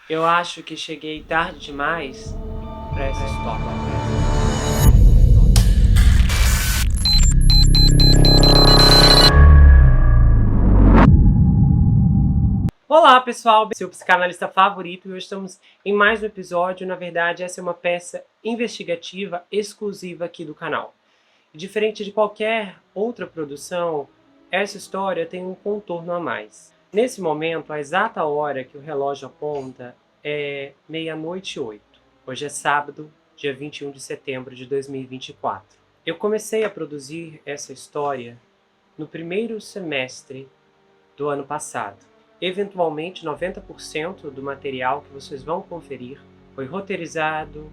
Eu acho que cheguei tarde demais para essa história. Olá pessoal, seu psicanalista favorito, e hoje estamos em mais um episódio. Na verdade, essa é uma peça investigativa exclusiva aqui do canal. E diferente de qualquer outra produção, essa história tem um contorno a mais. Nesse momento, a exata hora que o relógio aponta é 00:08. Hoje é sábado, dia 21 de setembro de 2024. Eu comecei a produzir essa história no primeiro semestre do ano passado. Eventualmente, 90% do material que vocês vão conferir foi roteirizado,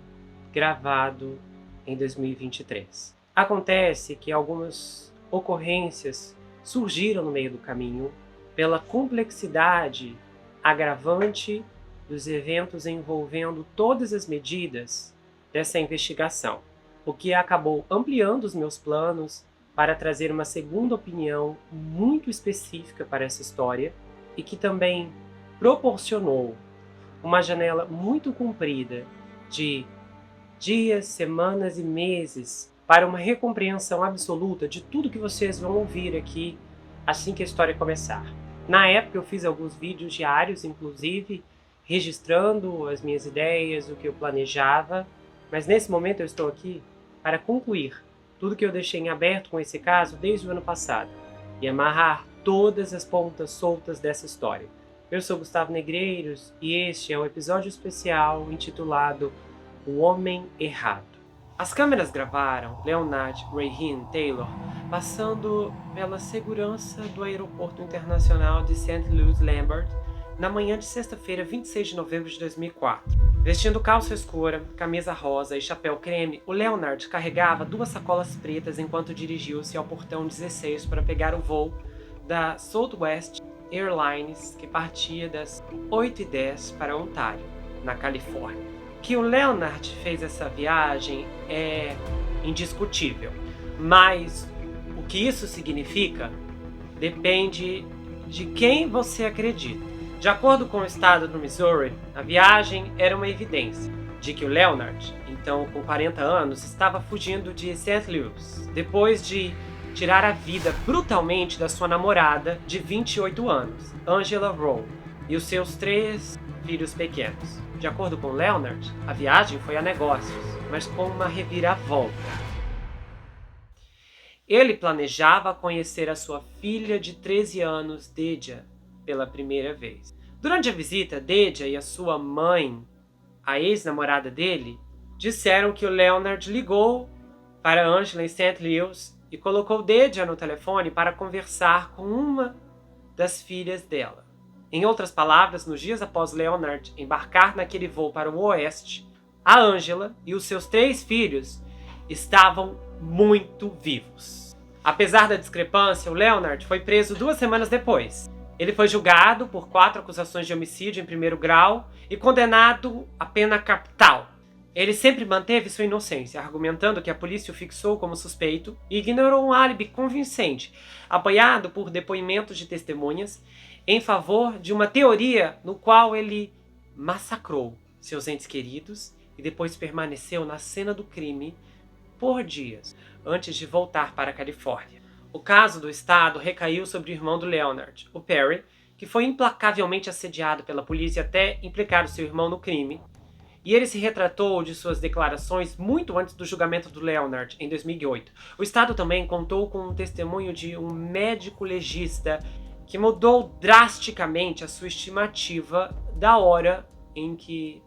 gravado em 2023. Acontece que algumas ocorrências surgiram no meio do caminho pela complexidade agravante dos eventos envolvendo todas as medidas dessa investigação, o que acabou ampliando os meus planos para trazer uma segunda opinião muito específica para essa história e que também proporcionou uma janela muito comprida de dias, semanas e meses para uma recompreensão absoluta de tudo que vocês vão ouvir aqui assim que a história começar. Na época eu fiz alguns vídeos diários, inclusive, registrando as minhas ideias, o que eu planejava, mas nesse momento eu estou aqui para concluir tudo que eu deixei em aberto com esse caso desde o ano passado e amarrar todas as pontas soltas dessa história. Eu sou Gustavo Negreiros e este é um episódio especial intitulado O Homem Errado. As câmeras gravaram Leonard Raheem Taylor passando pela segurança do Aeroporto Internacional de St. Louis Lambert na manhã de sexta-feira, 26 de novembro de 2004. Vestindo calça escura, camisa rosa e chapéu creme, o Leonard carregava 2 sacolas pretas enquanto dirigiu-se ao portão 16 para pegar o voo da Southwest Airlines, que partia das 8h10 para Ontário, na Califórnia. Que o Leonard fez essa viagem é indiscutível, mas o que isso significa depende de quem você acredita. De acordo com o estado do Missouri, a viagem era uma evidência de que o Leonard, então com 40 anos, estava fugindo de St. Louis, depois de tirar a vida brutalmente da sua namorada de 28 anos, Angela Rowe, e os seus 3 filhos pequenos. De acordo com Leonard, a viagem foi a negócios, mas com uma reviravolta. Ele planejava conhecer a sua filha de 13 anos, Deja, pela primeira vez. Durante a visita, Deja e a sua mãe, a ex-namorada dele, disseram que o Leonard ligou para Angela em St. Louis e colocou Deja no telefone para conversar com uma das filhas dela. Em outras palavras, nos dias após Leonard embarcar naquele voo para o oeste, a Angela e os seus 3 filhos estavam muito vivos. Apesar da discrepância, o Leonard foi preso 2 semanas depois. Ele foi julgado por 4 acusações de homicídio em primeiro grau e condenado à pena capital. Ele sempre manteve sua inocência, argumentando que a polícia o fixou como suspeito e ignorou um álibi convincente, apoiado por depoimentos de testemunhas, em favor de uma teoria no qual ele massacrou seus entes queridos e depois permaneceu na cena do crime por dias, antes de voltar para a Califórnia. O caso do estado recaiu sobre o irmão do Leonard, o Perry, que foi implacavelmente assediado pela polícia até implicar o seu irmão no crime, e ele se retratou de suas declarações muito antes do julgamento do Leonard, em 2008. O estado também contou com um testemunho de um médico legista que mudou drasticamente a sua estimativa da hora em que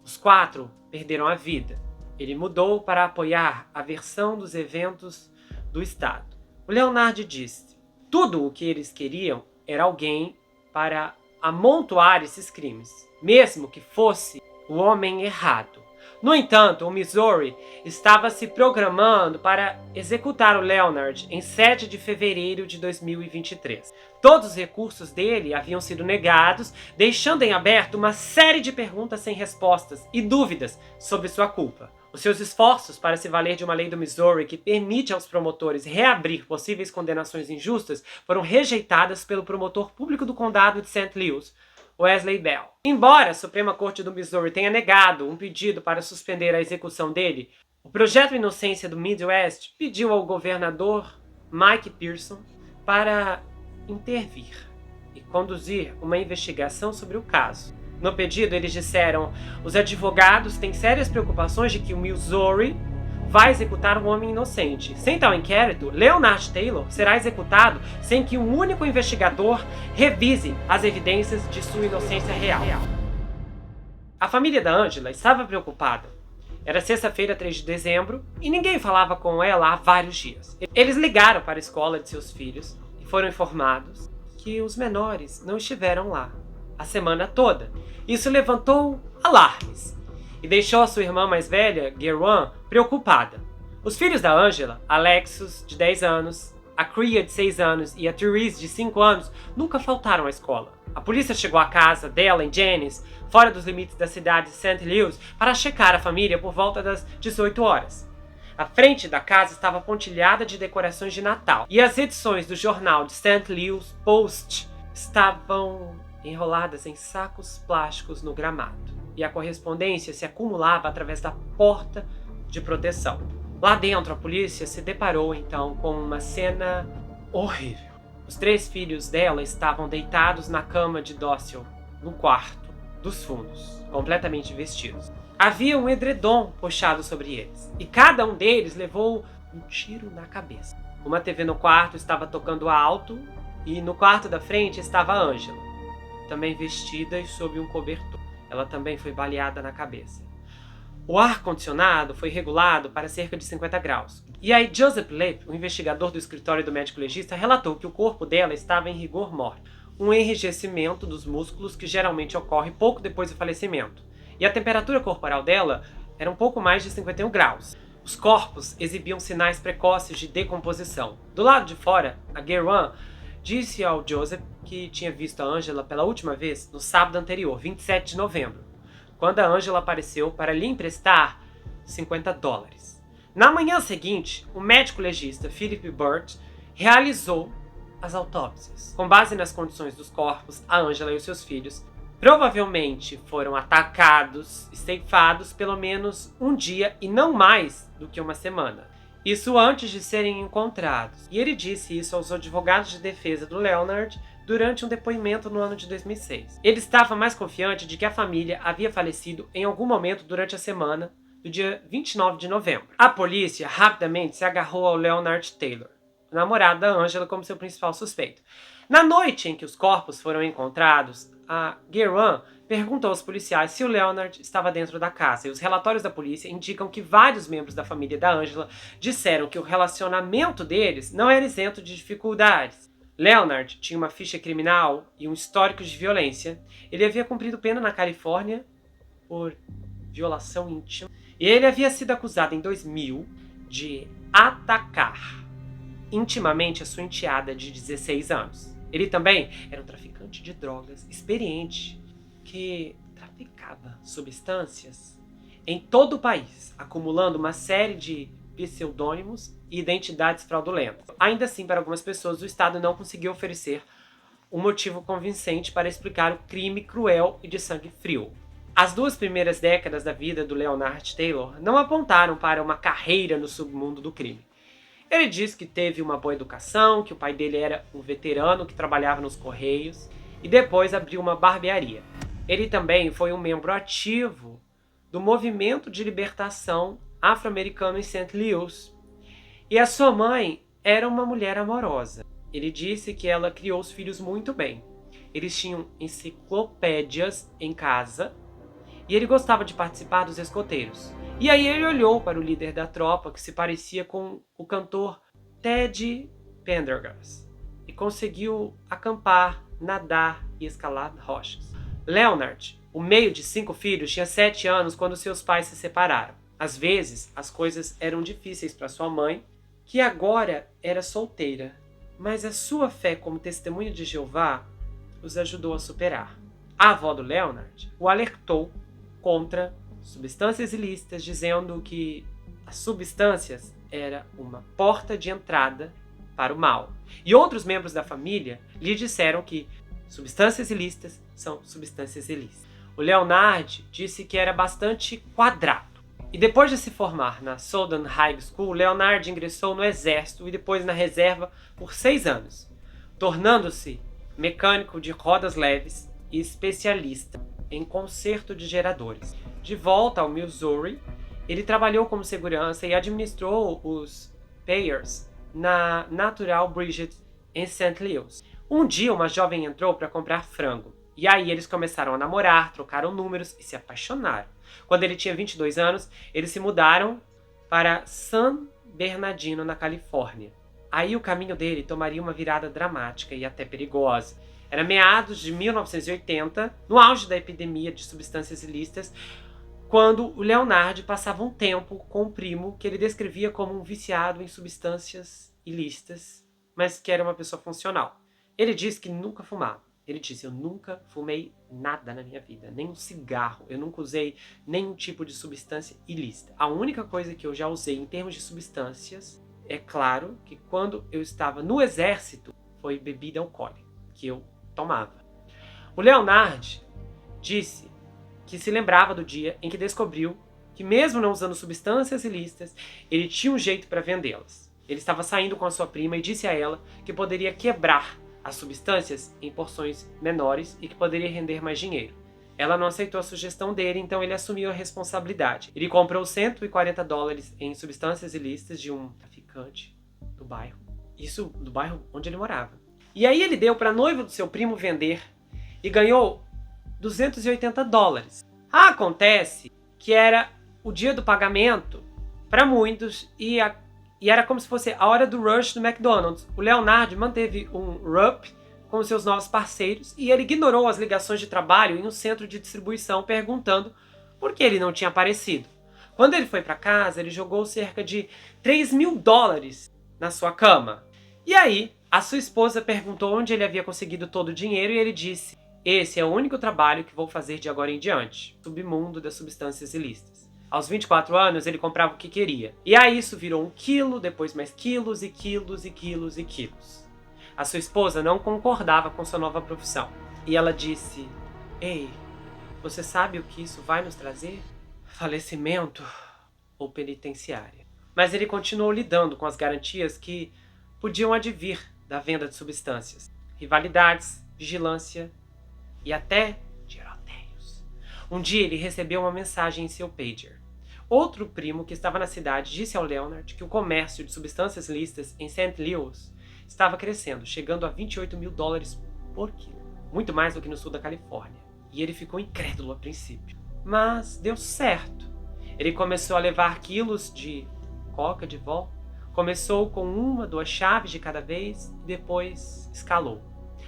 os 4 perderam a vida. Ele mudou para apoiar a versão dos eventos do estado. O Leonard disse: tudo o que eles queriam era alguém para amontoar esses crimes, mesmo que fosse o homem errado. No entanto, o Missouri estava se programando para executar o Leonard em 7 de fevereiro de 2023. Todos os recursos dele haviam sido negados, deixando em aberto uma série de perguntas sem respostas e dúvidas sobre sua culpa. Os seus esforços para se valer de uma lei do Missouri que permite aos promotores reabrir possíveis condenações injustas foram rejeitadas pelo promotor público do condado de St. Louis, Wesley Bell. Embora a Suprema Corte do Missouri tenha negado um pedido para suspender a execução dele, o Projeto Inocência do Midwest pediu ao governador Mike Pearson para intervir e conduzir uma investigação sobre o caso. No pedido, eles disseram: os advogados têm sérias preocupações de que o Missouri vai executar um homem inocente. Sem tal inquérito, Leonard Taylor será executado sem que um único investigador revise as evidências de sua inocência real. A família da Angela estava preocupada. Era sexta-feira, 3 de dezembro, e ninguém falava com ela há vários dias. Eles ligaram para a escola de seus filhos e foram informados que os menores não estiveram lá a semana toda. Isso levantou alarmes e deixou a sua irmã mais velha, Gerwan, preocupada. Os filhos da Angela, Alexis, de 10 anos, a Cria, de 6 anos, e a Therese, de 5 anos, nunca faltaram à escola. A polícia chegou à casa dela, em Jennings, fora dos limites da cidade de St. Louis, para checar a família por volta das 18 horas. A frente da casa estava pontilhada de decorações de Natal, e as edições do jornal de St. Louis Post estavam enroladas em sacos plásticos no gramado, e a correspondência se acumulava através da porta de proteção. Lá dentro, a polícia se deparou então com uma cena horrível. Os 3 filhos dela estavam deitados na cama de Dócil, no quarto dos fundos, completamente vestidos. Havia um edredom puxado sobre eles, e cada um deles levou um tiro na cabeça. Uma TV no quarto estava tocando alto, e no quarto da frente estava a Angela, também vestida e sob um cobertor. Ela também foi baleada na cabeça. O ar-condicionado foi regulado para cerca de 50 graus. E aí Joseph Lepp, o investigador do escritório do médico legista, relatou que o corpo dela estava em rigor mortis, um enrijecimento dos músculos que geralmente ocorre pouco depois do falecimento. E a temperatura corporal dela era um pouco mais de 51 graus. Os corpos exibiam sinais precoces de decomposição. Do lado de fora, a Gerwan disse ao Joseph que tinha visto a Angela pela última vez no sábado anterior, 27 de novembro, quando a Angela apareceu para lhe emprestar $50. Na manhã seguinte, o médico legista Philip Burt realizou as autópsias. Com base nas condições dos corpos, a Angela e os seus filhos provavelmente foram atacados e ceifados pelo menos um dia e não mais do que uma semana. Isso antes de serem encontrados. E ele disse isso aos advogados de defesa do Leonard durante um depoimento no ano de 2006. Ele estava mais confiante de que a família havia falecido em algum momento durante a semana do dia 29 de novembro. A polícia rapidamente se agarrou ao Leonard Taylor, o namorado da Angela, como seu principal suspeito. Na noite em que os corpos foram encontrados, a Gerwan perguntou aos policiais se o Leonard estava dentro da casa, e os relatórios da polícia indicam que vários membros da família da Angela disseram que o relacionamento deles não era isento de dificuldades. Leonard tinha uma ficha criminal e um histórico de violência. Ele havia cumprido pena na Califórnia por violação íntima, e ele havia sido acusado em 2000 de atacar intimamente a sua enteada de 16 anos. Ele também era um traficante de drogas experiente que traficava substâncias em todo o país, acumulando uma série de pseudônimos e identidades fraudulentas. Ainda assim, para algumas pessoas, o Estado não conseguiu oferecer um motivo convincente para explicar o crime cruel e de sangue frio. As 2 primeiras décadas da vida do Leonard Taylor não apontaram para uma carreira no submundo do crime. Ele diz que teve uma boa educação, que o pai dele era um veterano que trabalhava nos Correios e depois abriu uma barbearia. Ele também foi um membro ativo do movimento de libertação afro-americano em St. Louis. E a sua mãe era uma mulher amorosa. Ele disse que ela criou os filhos muito bem. Eles tinham enciclopédias em casa e ele gostava de participar dos escoteiros. E aí ele olhou para o líder da tropa, que se parecia com o cantor Ted Pendergrass, e conseguiu acampar, nadar e escalar rochas. Leonard, o meio de 5 filhos, tinha 7 anos quando seus pais se separaram. Às vezes, as coisas eram difíceis para sua mãe, que agora era solteira, mas a sua fé como testemunha de Jeová os ajudou a superar. A avó do Leonard o alertou contra substâncias ilícitas, dizendo que as substâncias era uma porta de entrada para o mal. E outros membros da família lhe disseram que substâncias ilícitas são substâncias ilícitas. O Leonard disse que era bastante quadrado. E depois de se formar na Southern High School, Leonard ingressou no exército e depois na reserva por 6 anos, tornando-se mecânico de rodas leves e especialista em conserto de geradores. De volta ao Missouri, ele trabalhou como segurança e administrou os Payers na Natural Bridge em St. Louis. Um dia, uma jovem entrou para comprar frango. E aí eles começaram a namorar, trocaram números e se apaixonaram. Quando ele tinha 22 anos, eles se mudaram para San Bernardino, na Califórnia. Aí o caminho dele tomaria uma virada dramática e até perigosa. Era meados de 1980, no auge da epidemia de substâncias ilícitas, quando o Leonard passava um tempo com um primo que ele descrevia como um viciado em substâncias ilícitas, mas que era uma pessoa funcional. Ele disse que nunca fumava. Ele disse, eu nunca fumei nada na minha vida, nem um cigarro, eu nunca usei nenhum tipo de substância ilícita. A única coisa que eu já usei em termos de substâncias, é claro, que quando eu estava no exército, foi bebida alcoólica, que eu tomava. O Leonard disse que se lembrava do dia em que descobriu que mesmo não usando substâncias ilícitas, ele tinha um jeito para vendê-las. Ele estava saindo com a sua prima e disse a ela que poderia quebrar as substâncias em porções menores e que poderia render mais dinheiro. Ela não aceitou a sugestão dele, então ele assumiu a responsabilidade. Ele comprou $140 em substâncias ilícitas de um traficante do bairro. Isso do bairro onde ele morava. E aí ele deu para a noiva do seu primo vender e ganhou $280. Acontece que era o dia do pagamento para muitos e era como se fosse a hora do rush do McDonald's. O Leonard manteve um RUP com seus novos parceiros e ele ignorou as ligações de trabalho em um centro de distribuição perguntando por que ele não tinha aparecido. Quando ele foi para casa, ele jogou cerca de $3.000 na sua cama. E aí, a sua esposa perguntou onde ele havia conseguido todo o dinheiro e ele disse, esse é o único trabalho que vou fazer de agora em diante, submundo das substâncias ilícitas. Aos 24 anos, ele comprava o que queria. E aí isso virou 1 quilo, depois mais quilos e quilos e quilos e quilos. A sua esposa não concordava com sua nova profissão. E ela disse, ei, você sabe o que isso vai nos trazer? Falecimento ou penitenciária. Mas ele continuou lidando com as garantias que podiam advir da venda de substâncias. Rivalidades, vigilância e até tiroteios. Um dia ele recebeu uma mensagem em seu pager. Outro primo que estava na cidade disse ao Leonard que o comércio de substâncias ilícitas em St. Louis estava crescendo, chegando a $28.000 por quilo. Muito mais do que no sul da Califórnia. E ele ficou incrédulo a princípio. Mas deu certo. Ele começou a levar quilos de coca de vó. Começou com 1, 2 chaves de cada vez e depois escalou.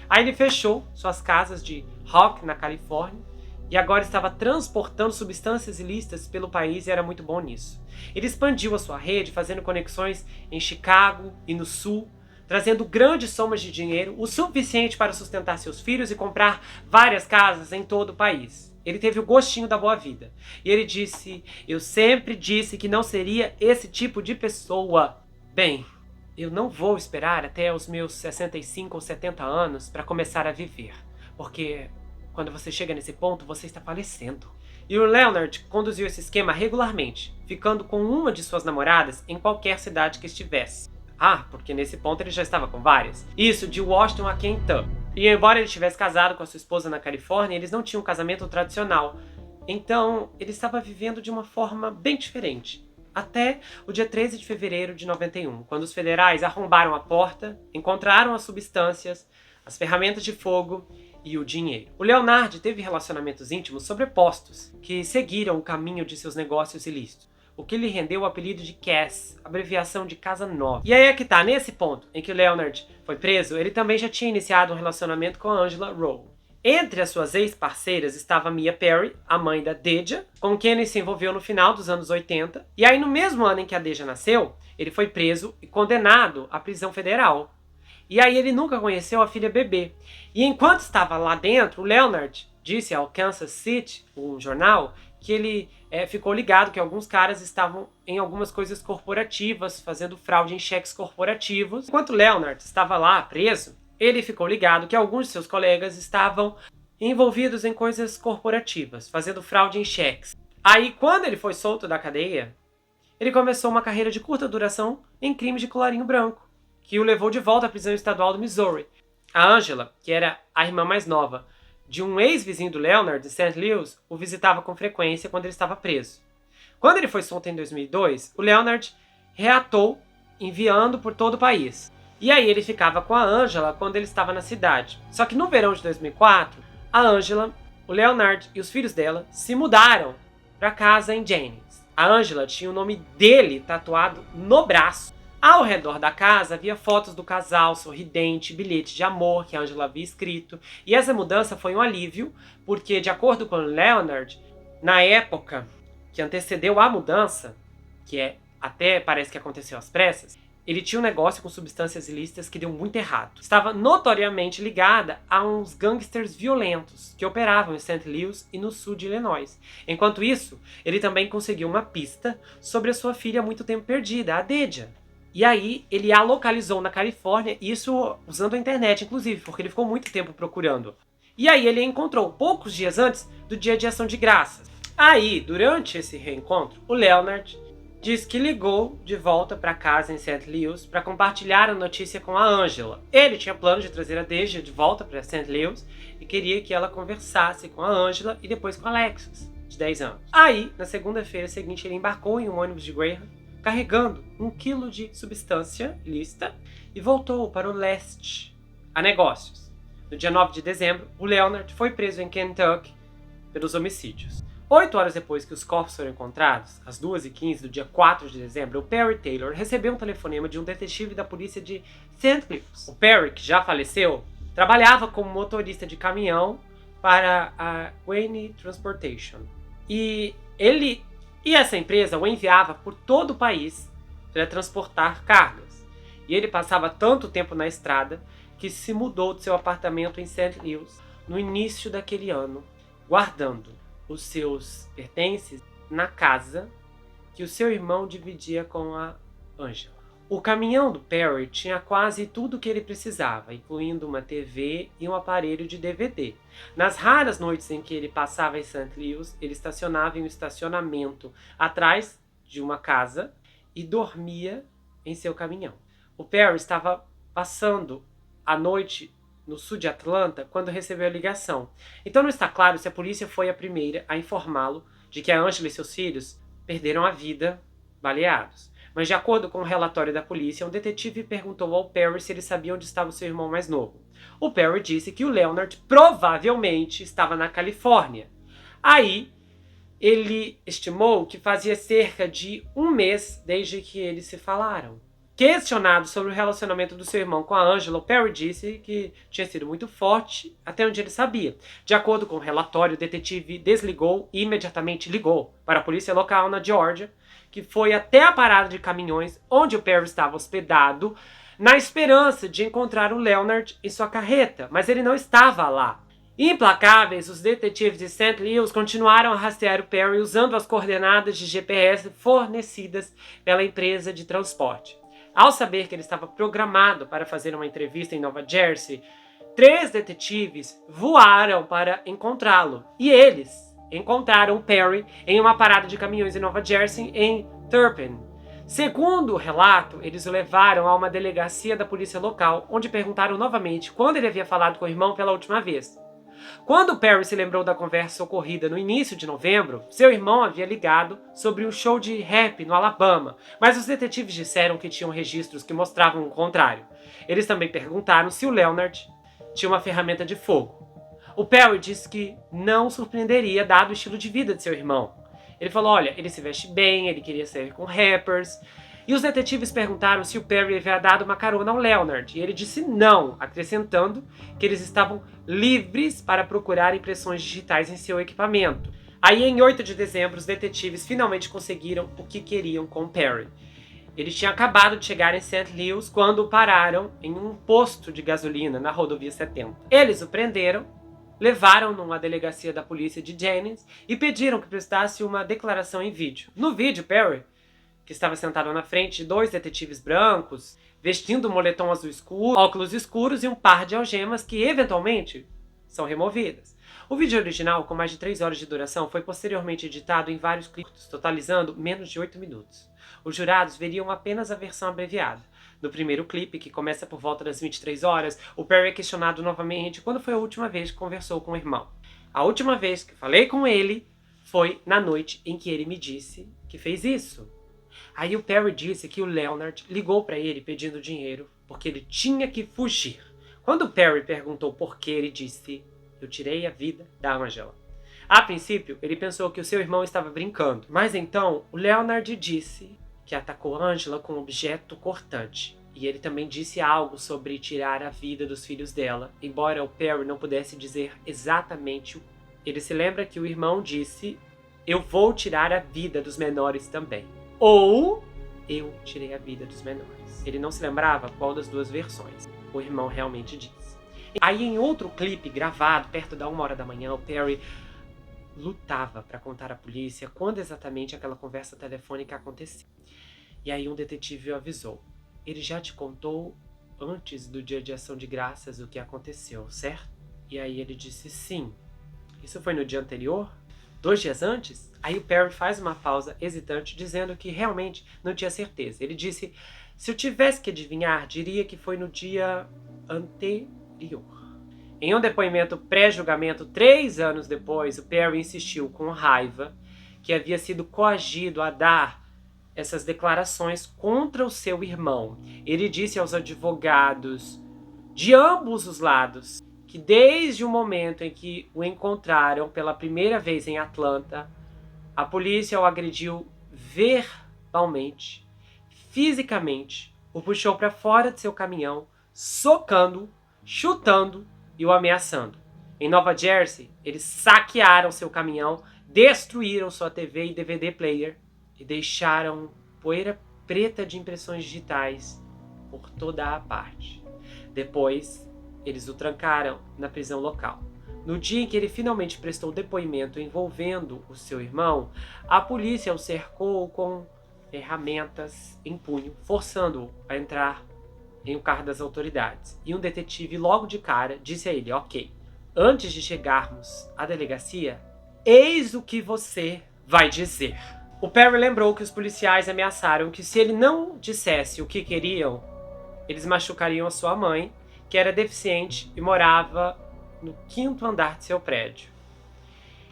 Aí ele fechou suas casas de Rock na Califórnia e agora estava transportando substâncias ilícitas pelo país e era muito bom nisso. Ele expandiu a sua rede, fazendo conexões em Chicago e no Sul, trazendo grandes somas de dinheiro, o suficiente para sustentar seus filhos e comprar várias casas em todo o país. Ele teve o gostinho da boa vida. E ele disse, eu sempre disse que não seria esse tipo de pessoa. Bem, eu não vou esperar até os meus 65 ou 70 anos para começar a viver, porque quando você chega nesse ponto, você está falecendo. E o Leonard conduziu esse esquema regularmente, ficando com uma de suas namoradas em qualquer cidade que estivesse. Ah, porque nesse ponto ele já estava com várias. Isso de Washington a Kentucky. E embora ele estivesse casado com a sua esposa na Califórnia, eles não tinham um casamento tradicional. Então, ele estava vivendo de uma forma bem diferente. Até o dia 13 de fevereiro de 91, quando os federais arrombaram a porta, encontraram as substâncias, as ferramentas de fogo e o dinheiro. O Leonard teve relacionamentos íntimos sobrepostos, que seguiram o caminho de seus negócios ilícitos, o que lhe rendeu o apelido de Cass, abreviação de Casa Nova. E aí é que tá, nesse ponto em que o Leonard foi preso, ele também já tinha iniciado um relacionamento com a Angela Rowe. Entre as suas ex-parceiras estava Mia Perry, a mãe da Deja, com quem ele se envolveu no final dos anos 80. E aí, no mesmo ano em que a Deja nasceu, ele foi preso e condenado à prisão federal. E aí ele nunca conheceu a filha bebê. E enquanto estava lá dentro, o Leonard disse ao Kansas City, um jornal, que ele ficou ligado que alguns caras estavam em algumas coisas corporativas, fazendo fraude em cheques corporativos. Enquanto o Leonard estava lá preso, ele ficou ligado que alguns de seus colegas estavam envolvidos em coisas corporativas, fazendo fraude em cheques. Aí, quando ele foi solto da cadeia, ele começou uma carreira de curta duração em crimes de colarinho branco, que o levou de volta à prisão estadual do Missouri. A Angela, que era a irmã mais nova de um ex-vizinho do Leonard, de St. Louis, o visitava com frequência quando ele estava preso. Quando ele foi solto em 2002, o Leonard reatou, enviando por todo o país. E aí ele ficava com a Angela quando ele estava na cidade. Só que no verão de 2004, a Angela, o Leonard e os filhos dela se mudaram para casa em Jennings. A Angela tinha o nome dele tatuado no braço. Ao redor da casa havia fotos do casal sorridente, bilhete de amor que a Angela havia escrito. E essa mudança foi um alívio, porque, de acordo com Leonard, na época que antecedeu a mudança, até parece que aconteceu às pressas, ele tinha um negócio com substâncias ilícitas que deu muito errado. Estava notoriamente ligada a uns gangsters violentos que operavam em St. Louis e no sul de Illinois. Enquanto isso, ele também conseguiu uma pista sobre a sua filha há muito tempo perdida, a Deja. E aí, ele a localizou na Califórnia, isso usando a internet, inclusive, porque ele ficou muito tempo procurando. E aí, ele a encontrou poucos dias antes do Dia de Ação de Graças. Aí, durante esse reencontro, o Leonard diz que ligou de volta para casa em St. Louis para compartilhar a notícia com a Angela. Ele tinha plano de trazer a Deja de volta para St. Louis e queria que ela conversasse com a Angela e depois com a Alexis, de 10 anos. Aí, na segunda-feira seguinte, ele embarcou em um ônibus de Greyhound, carregando 1 quilo de substância ilícita e voltou para o leste a negócios. No dia 9 de dezembro, o Leonard foi preso em Kentucky pelos homicídios. 8 horas depois que os corpos foram encontrados, às 2h15 do dia 4 de dezembro, o Perry Taylor recebeu um telefonema de um detetive da polícia de St. Louis. O Perry, que já faleceu, trabalhava como motorista de caminhão para a Wayne Transportation. E essa empresa o enviava por todo o país para transportar cargas. E ele passava tanto tempo na estrada que se mudou de seu apartamento em St. Louis no início daquele ano, guardando os seus pertences na casa que o seu irmão dividia com a Angela. O caminhão do Perry tinha quase tudo o que ele precisava, incluindo uma TV e um aparelho de DVD. Nas raras noites em que ele passava em St. Louis, ele estacionava em um estacionamento atrás de uma casa e dormia em seu caminhão. O Perry estava passando a noite no sul de Atlanta quando recebeu a ligação. Então não está claro se a polícia foi a primeira a informá-lo de que a Angela e seus filhos perderam a vida baleados. Mas de acordo com o relatório da polícia, um detetive perguntou ao Perry se ele sabia onde estava o seu irmão mais novo. O Perry disse que o Leonard provavelmente estava na Califórnia. Aí, ele estimou que fazia cerca de 1 mês desde que eles se falaram. Questionado sobre o relacionamento do seu irmão com a Angela, Perry disse que tinha sido muito forte, até onde ele sabia. De acordo com o relatório, o detetive desligou e imediatamente ligou para a polícia local na Geórgia, que foi até a parada de caminhões onde o Perry estava hospedado, na esperança de encontrar o Leonard em sua carreta, mas ele não estava lá. Implacáveis, os detetives de St. Louis continuaram a rastrear o Perry usando as coordenadas de GPS fornecidas pela empresa de transporte. Ao saber que ele estava programado para fazer uma entrevista em Nova Jersey, 3 detetives voaram para encontrá-lo. E eles encontraram o Perry em uma parada de caminhões em Nova Jersey, em Turpin. Segundo o relato, eles o levaram a uma delegacia da polícia local, onde perguntaram novamente quando ele havia falado com o irmão pela última vez. Quando Perry se lembrou da conversa ocorrida no início de novembro, seu irmão havia ligado sobre um show de rap no Alabama, mas os detetives disseram que tinham registros que mostravam o contrário. Eles também perguntaram se o Leonard tinha uma ferramenta de fogo. O Perry disse que não surpreenderia dado o estilo de vida de seu irmão. Ele falou, olha, ele se veste bem, ele queria sair com rappers. E os detetives perguntaram se o Perry havia dado uma carona ao Leonard, e ele disse não, acrescentando que eles estavam livres para procurar impressões digitais em seu equipamento. Aí, em 8 de dezembro, os detetives finalmente conseguiram o que queriam com o Perry. Ele tinha acabado de chegar em St. Louis quando o pararam em um posto de gasolina na rodovia 70. Eles o prenderam, levaram-no à delegacia da polícia de Jennings e pediram que prestasse uma declaração em vídeo. No vídeo, Perry, que estava sentado na frente de 2 detetives brancos, vestindo um moletom azul escuro, óculos escuros e um par de algemas que, eventualmente, são removidas. O vídeo original, com mais de 3 horas de duração, foi posteriormente editado em vários clipes, totalizando menos de 8 minutos. Os jurados veriam apenas a versão abreviada. No primeiro clipe, que começa por volta das 23 horas, o Perry é questionado novamente quando foi a última vez que conversou com o irmão. A última vez que falei com ele foi na noite em que ele me disse que fez isso. Aí o Perry disse que o Leonard ligou para ele pedindo dinheiro porque ele tinha que fugir. Quando o Perry perguntou por que, ele disse: eu tirei a vida da Angela. A princípio, ele pensou que o seu irmão estava brincando, mas então o Leonard disse que atacou Angela com um objeto cortante. E ele também disse algo sobre tirar a vida dos filhos dela, embora o Perry não pudesse dizer exatamente o que. Ele se lembra que o irmão disse: eu vou tirar a vida dos menores também. Ou eu tirei a vida dos menores. Ele não se lembrava qual das duas versões o irmão realmente disse. Aí em outro clipe gravado perto da 1h da manhã, o Perry lutava para contar à polícia quando exatamente aquela conversa telefônica aconteceu. E aí um detetive o avisou: ele já te contou antes do dia de ação de graças o que aconteceu, certo? E aí ele disse sim. Isso foi no dia anterior? 2 dias antes? Aí o Perry faz uma pausa hesitante, dizendo que realmente não tinha certeza. Ele disse: se eu tivesse que adivinhar, diria que foi no dia anterior. Em um depoimento pré-julgamento, 3 anos depois, o Perry insistiu com raiva que havia sido coagido a dar essas declarações contra o seu irmão. Ele disse aos advogados de ambos os lados que desde o momento em que o encontraram pela primeira vez em Atlanta, a polícia o agrediu verbalmente, fisicamente, o puxou para fora de seu caminhão, socando, chutando e o ameaçando. Em Nova Jersey, eles saquearam seu caminhão, destruíram sua TV e DVD player e deixaram poeira preta de impressões digitais por toda a parte. Depois, eles o trancaram na prisão local. No dia em que ele finalmente prestou depoimento envolvendo o seu irmão, a polícia o cercou com ferramentas em punho, forçando-o a entrar em um carro das autoridades. E um detetive logo de cara disse a ele: ok, antes de chegarmos à delegacia, eis o que você vai dizer. O Perry lembrou que os policiais ameaçaram que se ele não dissesse o que queriam, eles machucariam a sua mãe, que era deficiente e morava no 5º andar de seu prédio.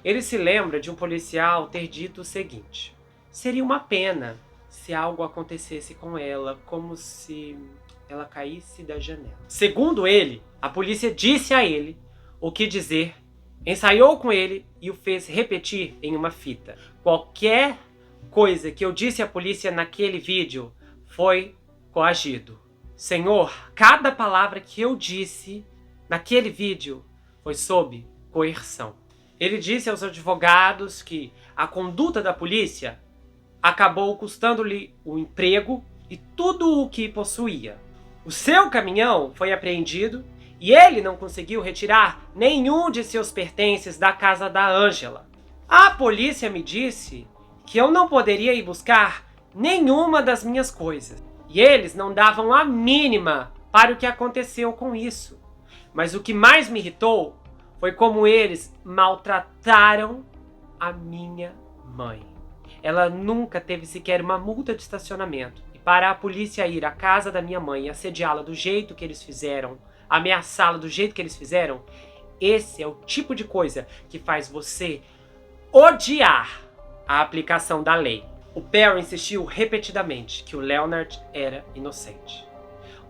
Ele se lembra de um policial ter dito o seguinte: seria uma pena se algo acontecesse com ela, como se ela caísse da janela. Segundo ele, a polícia disse a ele o que dizer, ensaiou com ele e o fez repetir em uma fita. Qualquer coisa que eu disse à polícia naquele vídeo foi coagido. Senhor, cada palavra que eu disse naquele vídeo foi sob coerção. Ele disse aos advogados que a conduta da polícia acabou custando-lhe o emprego e tudo o que possuía. O seu caminhão foi apreendido e ele não conseguiu retirar nenhum de seus pertences da casa da Angela. A polícia me disse que eu não poderia ir buscar nenhuma das minhas coisas. E eles não davam a mínima para o que aconteceu com isso. Mas o que mais me irritou foi como eles maltrataram a minha mãe. Ela nunca teve sequer uma multa de estacionamento. E para a polícia ir à casa da minha mãe e assediá-la do jeito que eles fizeram, ameaçá-la do jeito que eles fizeram, esse é o tipo de coisa que faz você odiar a aplicação da lei. O Perry insistiu repetidamente que o Leonard era inocente.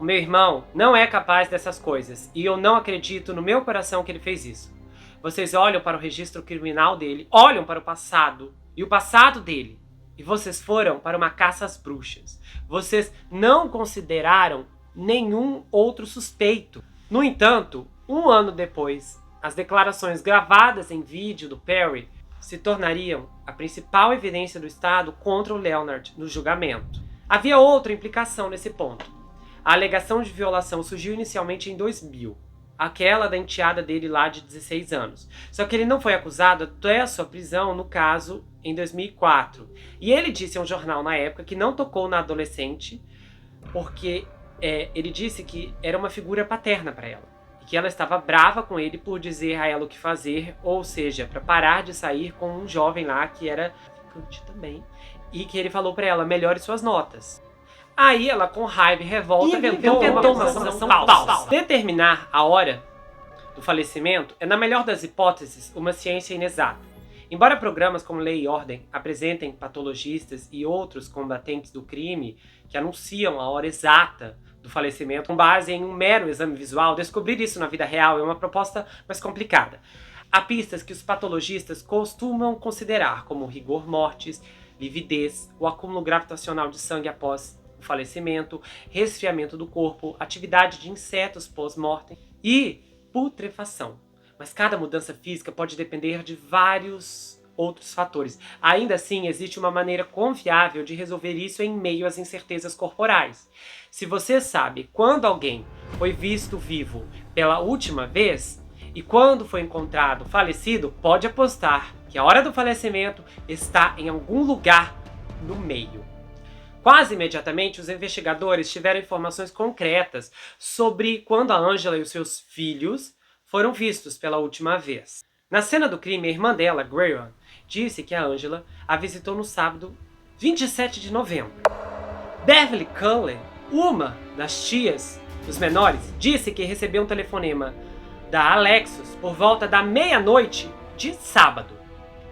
O meu irmão não é capaz dessas coisas e eu não acredito no meu coração que ele fez isso. Vocês olham para o registro criminal dele, olham para o passado e o passado dele, e vocês foram para uma caça às bruxas. Vocês não consideraram nenhum outro suspeito. No entanto, 1 ano depois, as declarações gravadas em vídeo do Perry se tornariam a principal evidência do Estado contra o Leonard no julgamento. Havia outra implicação nesse ponto. A alegação de violação surgiu inicialmente em 2000, aquela da enteada dele lá de 16 anos. Só que ele não foi acusado até a sua prisão, no caso, em 2004. E ele disse a um jornal na época que não tocou na adolescente porque ele disse que era uma figura paterna para ela. e que ela estava brava com ele por dizer a ela o que fazer, ou seja, para parar de sair com um jovem lá que era ficante também, e que ele falou para ela: melhore suas notas. Aí ela, com raiva e revolta, inventou uma acusação falsa. Determinar a hora do falecimento é, na melhor das hipóteses, uma ciência inexata. Embora programas como Lei e Ordem apresentem patologistas e outros combatentes do crime que anunciam a hora exata do falecimento com base em um mero exame visual, descobrir isso na vida real é uma proposta mais complicada. Há pistas que os patologistas costumam considerar, como rigor mortis, lividez, o acúmulo gravitacional de sangue após o falecimento, resfriamento do corpo, atividade de insetos pós-mortem e putrefação. Mas cada mudança física pode depender de vários outros fatores. Ainda assim, existe uma maneira confiável de resolver isso em meio às incertezas corporais. Se você sabe quando alguém foi visto vivo pela última vez e quando foi encontrado falecido, pode apostar que a hora do falecimento está em algum lugar no meio. Quase imediatamente, os investigadores tiveram informações concretas sobre quando a Angela e os seus filhos foram vistos pela última vez. Na cena do crime, a irmã dela, Graham, disse que a Angela a visitou no sábado 27 de novembro. Beverly Cullen, uma das tias dos menores, disse que recebeu um telefonema da Alexis por volta da meia-noite de sábado.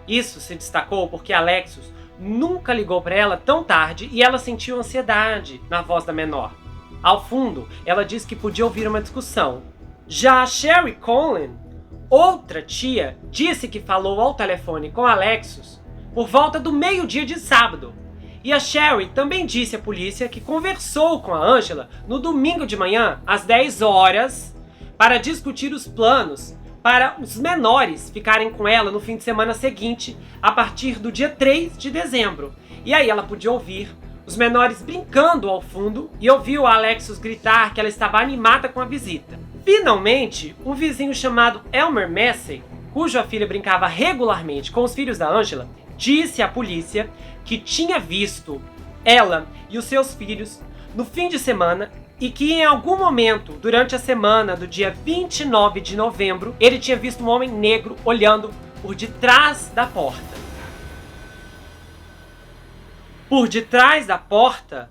Isso se destacou porque Alexis nunca ligou para ela tão tarde e ela sentiu ansiedade na voz da menor. Ao fundo, ela disse que podia ouvir uma discussão. Já a Sherry Cullen, outra tia, disse que falou ao telefone com Alexis por volta do meio-dia de sábado. E a Sherry também disse à polícia que conversou com a Angela no domingo de manhã, às 10 horas, para discutir os planos para os menores ficarem com ela no fim de semana seguinte, a partir do dia 3 de dezembro. E aí ela podia ouvir os menores brincando ao fundo e ouviu a Alexis gritar que ela estava animada com a visita. Finalmente, um vizinho chamado Elmer Massey, cuja filha brincava regularmente com os filhos da Angela, disse à polícia que tinha visto ela e os seus filhos no fim de semana e que em algum momento, durante a semana do dia 29 de novembro, ele tinha visto um homem negro olhando por detrás da porta. Por detrás da porta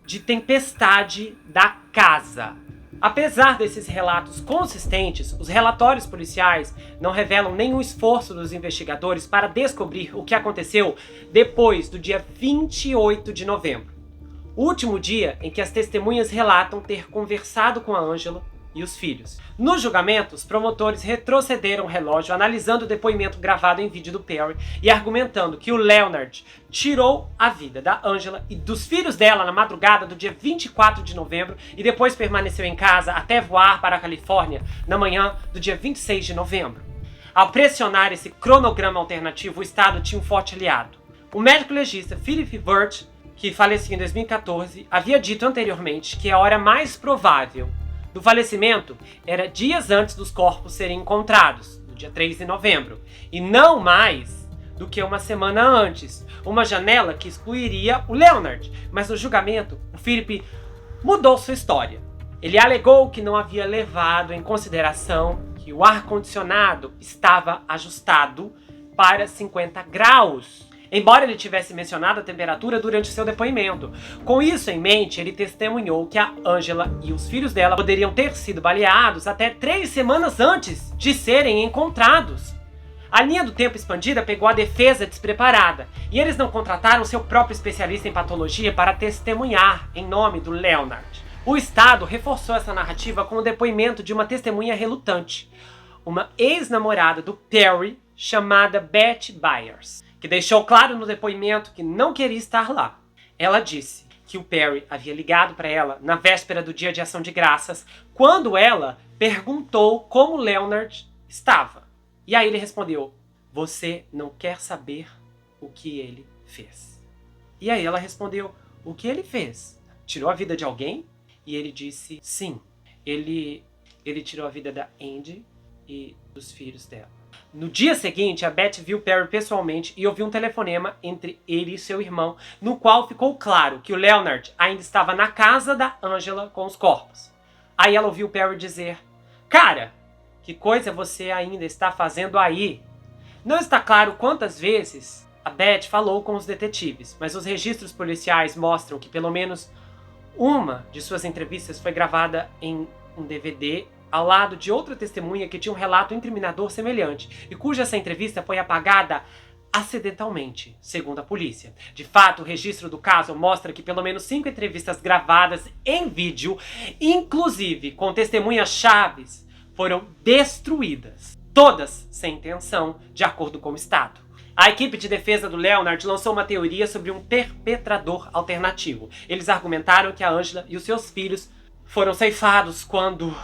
de tempestade da casa. Apesar desses relatos consistentes, os relatórios policiais não revelam nenhum esforço dos investigadores para descobrir o que aconteceu depois do dia 28 de novembro, o último dia em que as testemunhas relatam ter conversado com a Angela e os filhos. No julgamento, os promotores retrocederam o relógio, analisando o depoimento gravado em vídeo do Perry e argumentando que o Leonard tirou a vida da Angela e dos filhos dela na madrugada do dia 24 de novembro e depois permaneceu em casa até voar para a Califórnia na manhã do dia 26 de novembro. Ao pressionar esse cronograma alternativo, o Estado tinha um forte aliado. O médico legista Philip Burt, que faleceu em 2014, havia dito anteriormente que a hora mais provável do falecimento era dias antes dos corpos serem encontrados, no dia 3 de novembro, e não mais do que uma semana antes, uma janela que excluiria o Leonard. Mas no julgamento, o Philip mudou sua história. Ele alegou que não havia levado em consideração que o ar-condicionado estava ajustado para 50 graus. Embora ele tivesse mencionado a temperatura durante seu depoimento. Com isso em mente, ele testemunhou que a Angela e os filhos dela poderiam ter sido baleados até 3 semanas antes de serem encontrados. A linha do tempo expandida pegou a defesa despreparada, e eles não contrataram seu próprio especialista em patologia para testemunhar em nome do Leonard. O Estado reforçou essa narrativa com o depoimento de uma testemunha relutante, uma ex-namorada do Perry chamada Beth Byers, que deixou claro no depoimento que não queria estar lá. Ela disse que o Perry havia ligado para ela na véspera do Dia de Ação de Graças, quando ela perguntou como Leonard estava. E aí ele respondeu: "Você não quer saber o que ele fez." E aí ela respondeu: "O que ele fez? Tirou a vida de alguém?" E ele disse: "Sim, ele tirou a vida da Andy e dos filhos dela." No dia seguinte, a Beth viu Perry pessoalmente e ouviu um telefonema entre ele e seu irmão, no qual ficou claro que o Leonard ainda estava na casa da Angela com os corpos. Aí ela ouviu Perry dizer: Cara, que coisa você ainda está fazendo aí? Não está claro quantas vezes a Beth falou com os detetives, mas os registros policiais mostram que pelo menos uma de suas entrevistas foi gravada em um DVD ao lado de outra testemunha que tinha um relato incriminador semelhante e cuja essa entrevista foi apagada acidentalmente, segundo a polícia. De fato, o registro do caso mostra que pelo menos 5 entrevistas gravadas em vídeo, inclusive com testemunhas chaves, foram destruídas. Todas sem intenção, de acordo com o Estado. A equipe de defesa do Leonard lançou uma teoria sobre um perpetrador alternativo. Eles argumentaram que a Angela e os seus filhos foram ceifados quando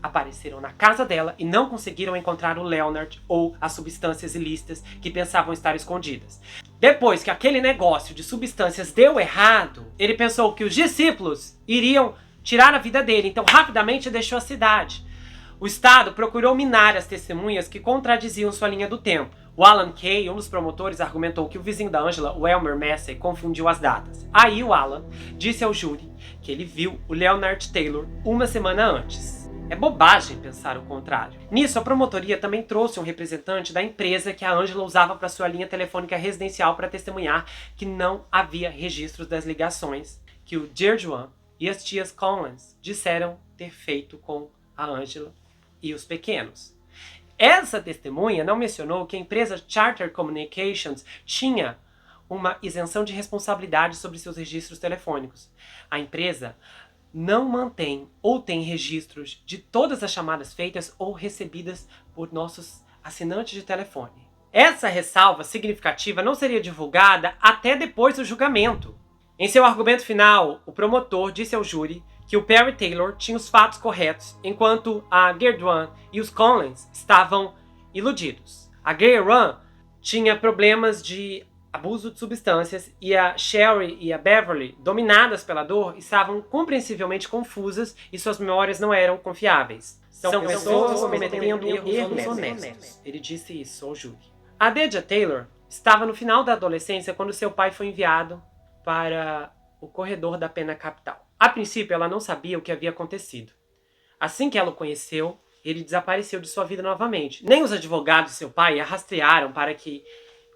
apareceram na casa dela e não conseguiram encontrar o Leonard ou as substâncias ilícitas que pensavam estar escondidas. Depois que aquele negócio de substâncias deu errado, ele pensou que os discípulos iriam tirar a vida dele, então rapidamente deixou a cidade. O Estado procurou minar as testemunhas que contradiziam sua linha do tempo. O Alan Kay, um dos promotores, argumentou que o vizinho da Angela, o Elmer Massey, confundiu as datas. Aí o Alan disse ao júri que ele viu o Leonard Taylor uma semana antes. É bobagem pensar o contrário. Nisso, a promotoria também trouxe um representante da empresa que a Angela usava para sua linha telefônica residencial para testemunhar que não havia registros das ligações que o Dearjuan e as tias Collins disseram ter feito com a Angela e os pequenos. Essa testemunha não mencionou que a empresa Charter Communications tinha uma isenção de responsabilidade sobre seus registros telefônicos. A empresa não mantém ou tem registros de todas as chamadas feitas ou recebidas por nossos assinantes de telefone. Essa ressalva significativa não seria divulgada até depois do julgamento. Em seu argumento final, o promotor disse ao júri que o Perry Taylor tinha os fatos corretos, enquanto a Dearjuan e os Collins estavam iludidos. A Dearjuan tinha problemas de abuso de substâncias e a Sherry e a Beverly, dominadas pela dor, estavam compreensivelmente confusas e suas memórias não eram confiáveis. São pessoas cometendo erros honestos. Ele disse isso ao júri. A Deja Taylor estava no final da adolescência quando seu pai foi enviado para o corredor da pena capital. A princípio, ela não sabia o que havia acontecido. Assim que ela o conheceu, ele desapareceu de sua vida novamente. Nem os advogados de seu pai a rastrearam para que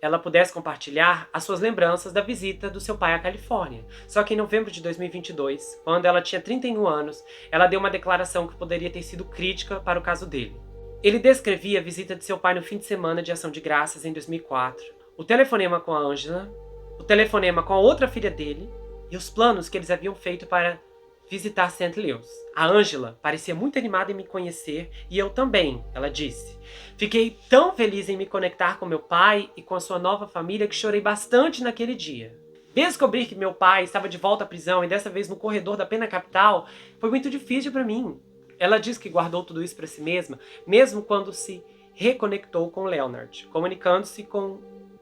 ela pudesse compartilhar as suas lembranças da visita do seu pai à Califórnia. Só que em novembro de 2022, quando ela tinha 31 anos, ela deu uma declaração que poderia ter sido crítica para o caso dele. Ele descrevia a visita de seu pai no fim de semana de Ação de Graças em 2004, o telefonema com a Angela, o telefonema com a outra filha dele e os planos que eles haviam feito para visitar St. Louis. A Angela parecia muito animada em me conhecer e eu também, ela disse. Fiquei tão feliz em me conectar com meu pai e com a sua nova família que chorei bastante naquele dia. Descobrir que meu pai estava de volta à prisão e dessa vez no corredor da pena capital foi muito difícil para mim. Ela disse que guardou tudo isso para si mesma, mesmo quando se reconectou com Leonard, comunicando-se com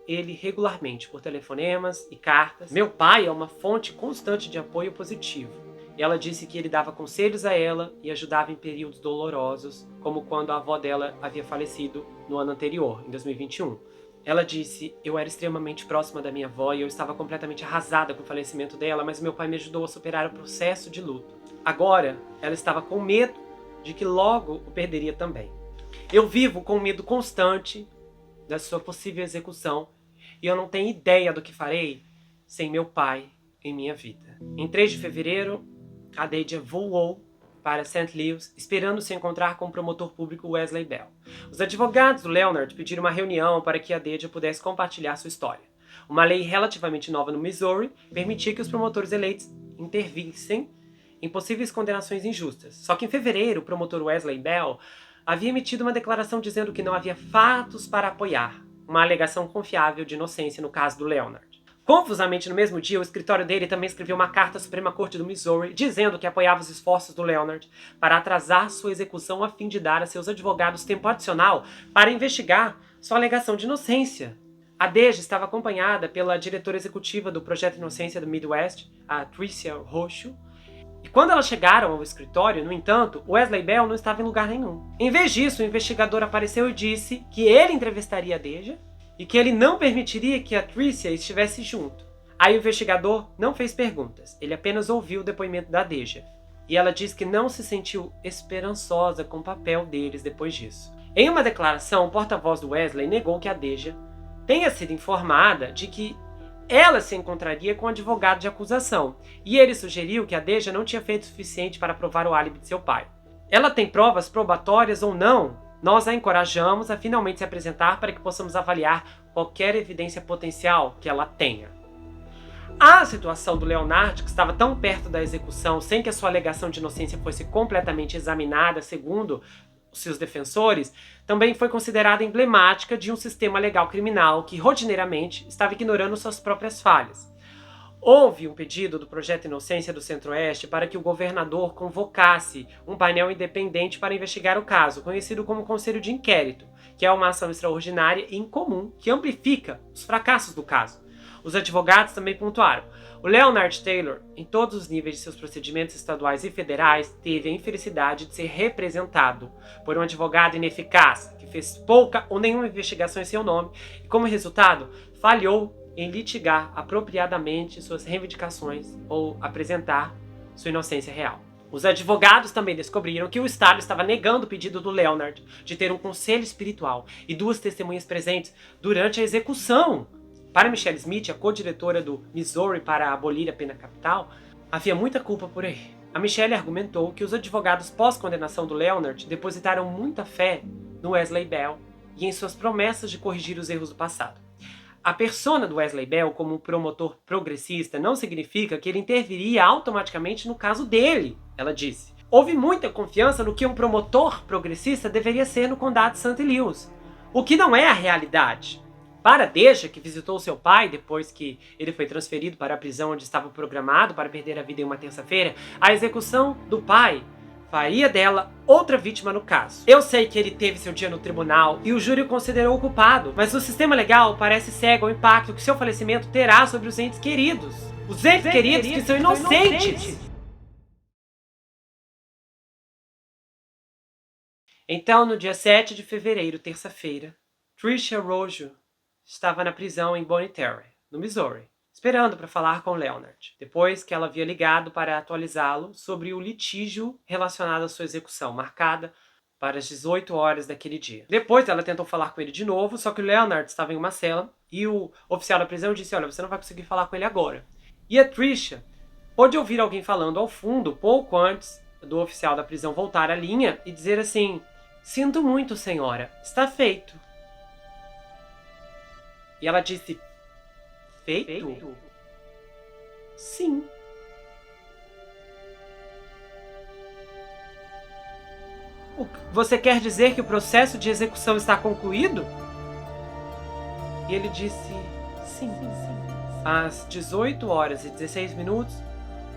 ele regularmente por telefonemas e cartas. Meu pai é uma fonte constante de apoio positivo. E ela disse que ele dava conselhos a ela e ajudava em períodos dolorosos, como quando a avó dela havia falecido no ano anterior, em 2021. Ela disse, eu era extremamente próxima da minha avó e eu estava completamente arrasada com o falecimento dela, mas meu pai me ajudou a superar o processo de luto. Agora, ela estava com medo de que logo o perderia também. Eu vivo com medo constante da sua possível execução e eu não tenho ideia do que farei sem meu pai em minha vida. Em 3 de fevereiro, a Deja voou para St. Louis, esperando se encontrar com o promotor público Wesley Bell. Os advogados do Leonard pediram uma reunião para que a Deja pudesse compartilhar sua história. Uma lei relativamente nova no Missouri permitia que os promotores eleitos intervissem em possíveis condenações injustas. Só que em fevereiro, o promotor Wesley Bell havia emitido uma declaração dizendo que não havia fatos para apoiar uma alegação confiável de inocência no caso do Leonard. Confusamente, no mesmo dia, o escritório dele também escreveu uma carta à Suprema Corte do Missouri dizendo que apoiava os esforços do Leonard para atrasar sua execução a fim de dar a seus advogados tempo adicional para investigar sua alegação de inocência. A Deja estava acompanhada pela diretora executiva do Projeto Inocência do Midwest, a Tricia Rocho, e quando elas chegaram ao escritório, no entanto, Wesley Bell não estava em lugar nenhum. Em vez disso, o investigador apareceu e disse que ele entrevistaria a Deja e que ele não permitiria que a Tricia estivesse junto. Aí o investigador não fez perguntas, ele apenas ouviu o depoimento da Deja. e ela diz que não se sentiu esperançosa com o papel deles depois disso. Em uma declaração, o porta-voz do Wesley negou que a Deja tenha sido informada de que ela se encontraria com o advogado de acusação, e ele sugeriu que a Deja não tinha feito o suficiente para provar o álibi de seu pai. Ela tem provas probatórias ou não? Nós a encorajamos a finalmente se apresentar para que possamos avaliar qualquer evidência potencial que ela tenha. A situação do Leonard, que estava tão perto da execução sem que a sua alegação de inocência fosse completamente examinada, segundo os seus defensores, também foi considerada emblemática de um sistema legal criminal que, rotineiramente, estava ignorando suas próprias falhas. Houve um pedido do Projeto Inocência do Centro-Oeste para que o governador convocasse um painel independente para investigar o caso, conhecido como Conselho de Inquérito, que é uma ação extraordinária e incomum que amplifica os fracassos do caso. Os advogados também pontuaram: o Leonard Taylor, em todos os níveis de seus procedimentos estaduais e federais, teve a infelicidade de ser representado por um advogado ineficaz, que fez pouca ou nenhuma investigação em seu nome e, como resultado, falhou em litigar apropriadamente suas reivindicações ou apresentar sua inocência real. Os advogados também descobriram que o Estado estava negando o pedido do Leonard de ter um conselho espiritual e 2 testemunhas presentes durante a execução. Para Michelle Smith, a co-diretora do Missouri para abolir a pena capital, havia muita culpa por aí. A Michelle argumentou que os advogados pós-condenação do Leonard depositaram muita fé no Wesley Bell e em suas promessas de corrigir os erros do passado. A persona do Wesley Bell como um promotor progressista não significa que ele interviria automaticamente no caso dele, ela disse. Houve muita confiança no que um promotor progressista deveria ser no condado de St. Louis, o que não é a realidade. Para Deja, que visitou seu pai depois que ele foi transferido para a prisão onde estava programado para perder a vida em uma terça-feira, a execução do pai faria dela outra vítima no caso. Eu sei que ele teve seu dia no tribunal e o júri o considerou culpado, mas o sistema legal parece cego ao impacto que seu falecimento terá sobre os entes queridos. Os entes queridos que são inocentes! Então, no dia 7 de fevereiro, terça-feira, Tricia Rojo estava na prisão em Bonnie Terry, no Missouri, esperando para falar com Leonard, depois que ela havia ligado para atualizá-lo sobre o litígio relacionado à sua execução, marcada para as 18 horas daquele dia. Depois ela tentou falar com ele de novo, só que o Leonard estava em uma cela e o oficial da prisão disse: olha, você não vai conseguir falar com ele agora. E a Tricia pôde ouvir alguém falando ao fundo, pouco antes do oficial da prisão voltar à linha e dizer assim: sinto muito, senhora, está feito. E ela disse: feito? Sim. Você quer dizer que o processo de execução está concluído? E ele disse: sim. Às 18 horas e 16 minutos,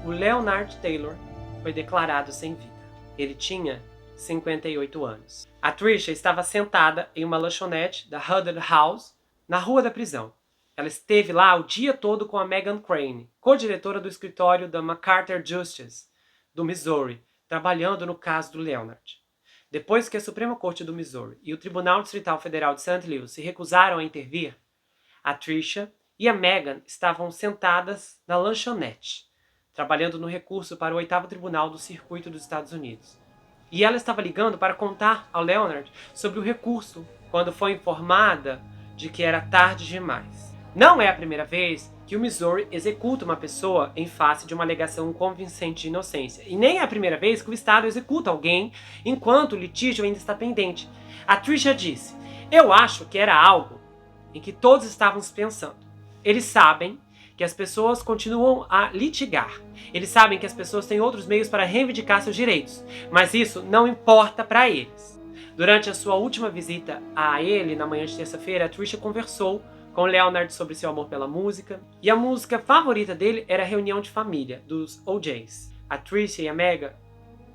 o Leonard Taylor foi declarado sem vida. Ele tinha 58 anos. A Tricia estava sentada em uma lanchonete da Huddle House, na rua da prisão. Ela esteve lá o dia todo com a Megan Crane, co-diretora do escritório da MacArthur Justice, do Missouri, trabalhando no caso do Leonard. Depois que a Suprema Corte do Missouri e o Tribunal Distrital Federal de St. Louis se recusaram a intervir, a Tricia e a Megan estavam sentadas na lanchonete, trabalhando no recurso para o 8º Tribunal do Circuito dos Estados Unidos. E ela estava ligando para contar ao Leonard sobre o recurso, quando foi informada de que era tarde demais. Não é a primeira vez que o Missouri executa uma pessoa em face de uma alegação convincente de inocência. E nem é a primeira vez que o Estado executa alguém enquanto o litígio ainda está pendente. A Tricia disse: eu acho que era algo em que todos estávamos pensando. Eles sabem que as pessoas continuam a litigar. Eles sabem que as pessoas têm outros meios para reivindicar seus direitos. Mas isso não importa para eles. Durante a sua última visita a ele, na manhã de terça-feira, a Tricia conversou com o Leonard sobre seu amor pela música. E a música favorita dele era a Reunião de Família, dos OJs. A Tricia e a Megan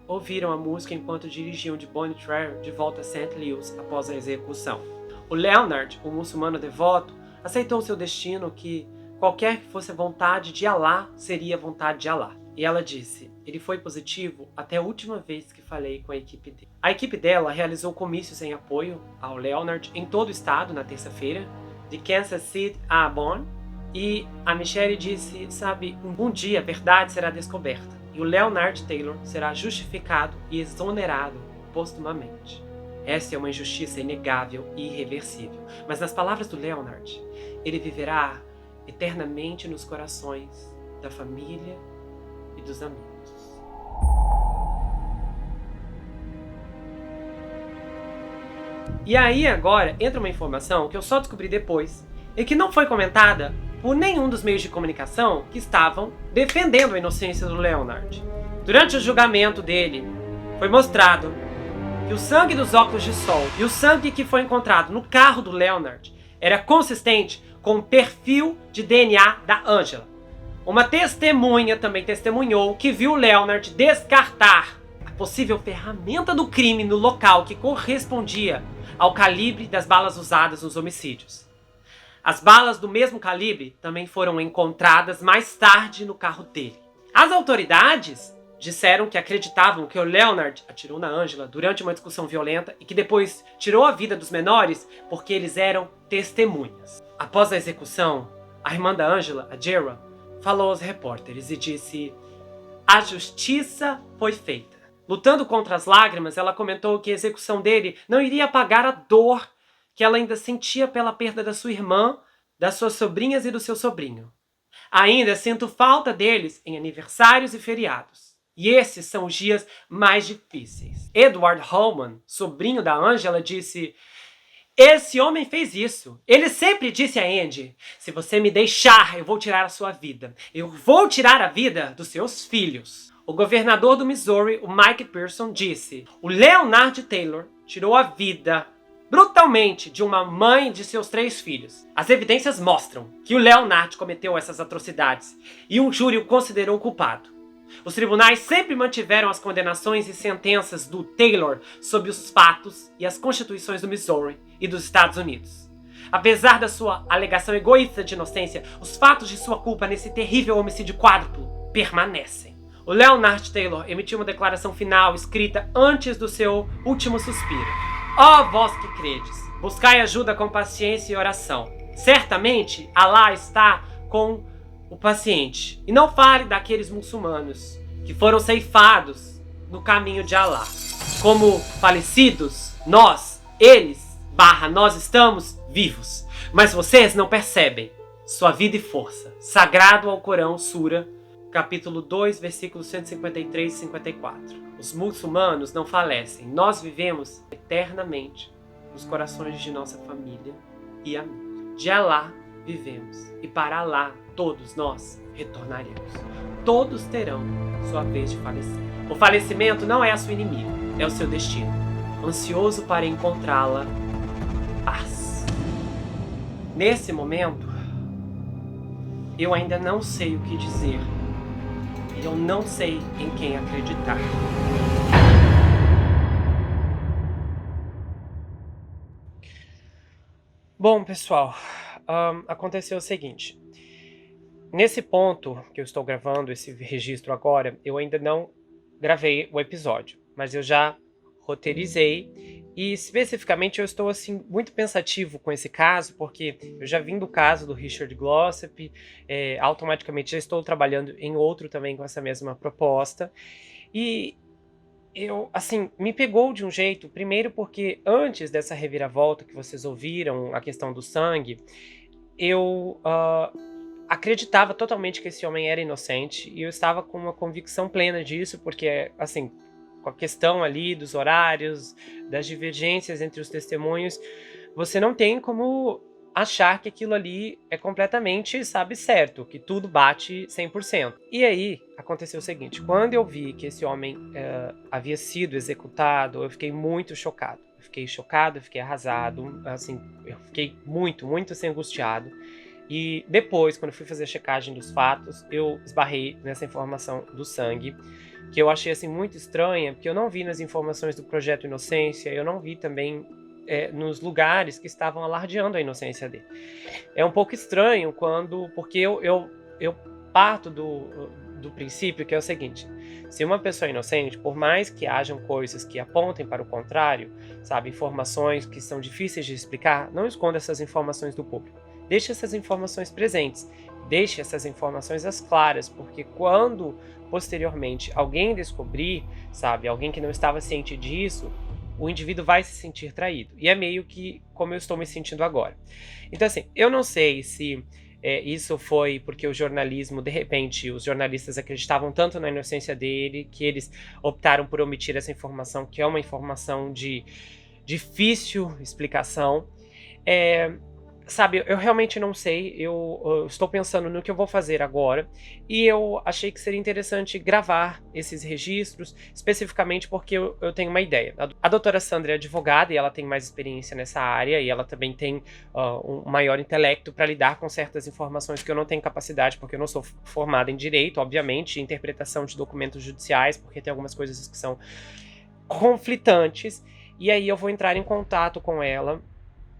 ouviram a música enquanto dirigiam de Bonnie Terry de volta a St. Louis após a execução. O Leonard, um muçulmano devoto, aceitou seu destino, que qualquer que fosse a vontade de Allah seria a vontade de Allah. E ela disse: ele foi positivo até a última vez que falei com a equipe dele. A equipe dela realizou comícios em apoio ao Leonard em todo o estado na terça-feira, de Kansas City a Bonn, e a Michelle disse: sabe, um dia a verdade será descoberta. E e o Leonard Taylor será justificado e exonerado postumamente. Essa é uma injustiça inegável e irreversível, mas nas palavras do Leonard, ele viverá eternamente nos corações da família e dos amigos. E aí agora entra uma informação que eu só descobri depois e que não foi comentada por nenhum dos meios de comunicação que estavam defendendo a inocência do Leonard. Durante o julgamento dele, foi mostrado que o sangue dos óculos de sol e o sangue que foi encontrado no carro do Leonard era consistente com o perfil de DNA da Angela. Uma testemunha também testemunhou que viu o Leonard descartar a possível ferramenta do crime no local que correspondia ao calibre das balas usadas nos homicídios. As balas do mesmo calibre também foram encontradas mais tarde no carro dele. As autoridades disseram que acreditavam que o Leonard atirou na Angela durante uma discussão violenta e que depois tirou a vida dos menores porque eles eram testemunhas. Após a execução, a irmã da Angela, a Jera, falou aos repórteres e disse: "A justiça foi feita." Lutando contra as lágrimas, ela comentou que a execução dele não iria apagar a dor que ela ainda sentia pela perda da sua irmã, das suas sobrinhas e do seu sobrinho. "Ainda sinto falta deles em aniversários e feriados. E esses são os dias mais difíceis." Edward Holman, sobrinho da Angela, disse: "Esse homem fez isso. Ele sempre disse a Andy: se você me deixar, eu vou tirar a sua vida. Eu vou tirar a vida dos seus filhos." O governador do Missouri, o Mike Pearson, disse: "O Leonard Taylor tirou a vida brutalmente de uma mãe e de seus 3 filhos. As evidências mostram que o Leonard cometeu essas atrocidades e um júri o considerou culpado. Os tribunais sempre mantiveram as condenações e sentenças do Taylor sob os fatos e as constituições do Missouri e dos Estados Unidos. Apesar da sua alegação egoísta de inocência, os fatos de sua culpa nesse terrível homicídio quádruplo permanecem." O Leonard Taylor emitiu uma declaração final escrita antes do seu último suspiro. "Ó vós que credes, buscai ajuda com paciência e oração. Certamente, Alá está com o paciente. E não fale daqueles muçulmanos que foram ceifados no caminho de Alá. Como falecidos, nós estamos vivos. Mas vocês não percebem sua vida e força." Sagrado ao Corão, Sura, capítulo 2, versículos 153 e 54. Os muçulmanos não falecem. Nós vivemos eternamente nos corações de nossa família e amigos. De Alá vivemos e para Alá todos nós retornaremos. Todos terão sua vez de falecer. O falecimento não é a sua inimiga, é o seu destino. Ansioso para encontrá-la, paz. Nesse momento, eu ainda não sei o que dizer. E eu não sei em quem acreditar. Bom, pessoal, aconteceu o seguinte. Nesse ponto que eu estou gravando esse registro agora, eu ainda não gravei o episódio, mas eu já roteirizei e especificamente eu estou assim muito pensativo com esse caso, porque eu já vim do caso do Richard Glossip, automaticamente já estou trabalhando em outro também com essa mesma proposta, e eu, assim, me pegou de um jeito, primeiro porque antes dessa reviravolta que vocês ouviram, a questão do sangue, eu acreditava totalmente que esse homem era inocente, e eu estava com uma convicção plena disso, porque, assim, com a questão ali dos horários, das divergências entre os testemunhos, você não tem como achar que aquilo ali é completamente, sabe, certo, que tudo bate 100%. E aí, aconteceu o seguinte, quando eu vi que esse homem havia sido executado, eu fiquei muito chocado. Eu fiquei chocado, eu fiquei arrasado, assim, eu fiquei muito, muito assim, angustiado. E depois, quando eu fui fazer a checagem dos fatos, eu esbarrei nessa informação do sangue, que eu achei assim muito estranha, porque eu não vi nas informações do Projeto Inocência, eu não vi também nos lugares que estavam alardeando a inocência dele. É um pouco estranho porque eu parto do princípio que é o seguinte: se uma pessoa é inocente, por mais que hajam coisas que apontem para o contrário, sabe, informações que são difíceis de explicar, não esconda essas informações do público. Deixe essas informações presentes. deixe essas informações às claras, porque quando posteriormente alguém descobrir, sabe, alguém que não estava ciente disso, o indivíduo vai se sentir traído. E é meio que como eu estou me sentindo agora. Então, assim, eu não sei se isso foi porque o jornalismo, de repente, os jornalistas acreditavam tanto na inocência dele que eles optaram por omitir essa informação, que é uma informação de difícil explicação. É, Sabe, eu realmente não sei, eu estou pensando no que eu vou fazer agora, e eu achei que seria interessante gravar esses registros, especificamente porque eu tenho uma ideia. A doutora Sandra é advogada e ela tem mais experiência nessa área, e ela também tem um maior intelecto para lidar com certas informações que eu não tenho capacidade, porque eu não sou formada em direito, obviamente, interpretação de documentos judiciais, porque tem algumas coisas que são conflitantes, e aí eu vou entrar em contato com ela.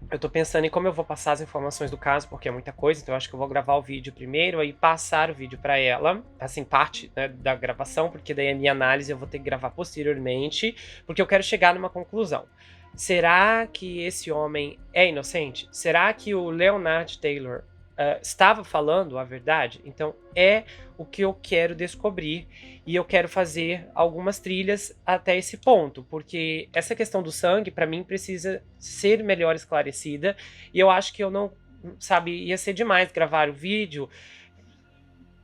Eu tô pensando em como eu vou passar as informações do caso, porque é muita coisa, então eu acho que eu vou gravar o vídeo primeiro, aí passar o vídeo pra ela, assim, parte, né, da gravação, porque daí a minha análise eu vou ter que gravar posteriormente, porque eu quero chegar numa conclusão. Será que esse homem é inocente? Será que o Leonard Taylor estava falando a verdade? Então é o que eu quero descobrir, e eu quero fazer algumas trilhas até esse ponto, porque essa questão do sangue, pra mim, precisa ser melhor esclarecida, e eu acho que eu não, sabe, ia ser demais gravar o vídeo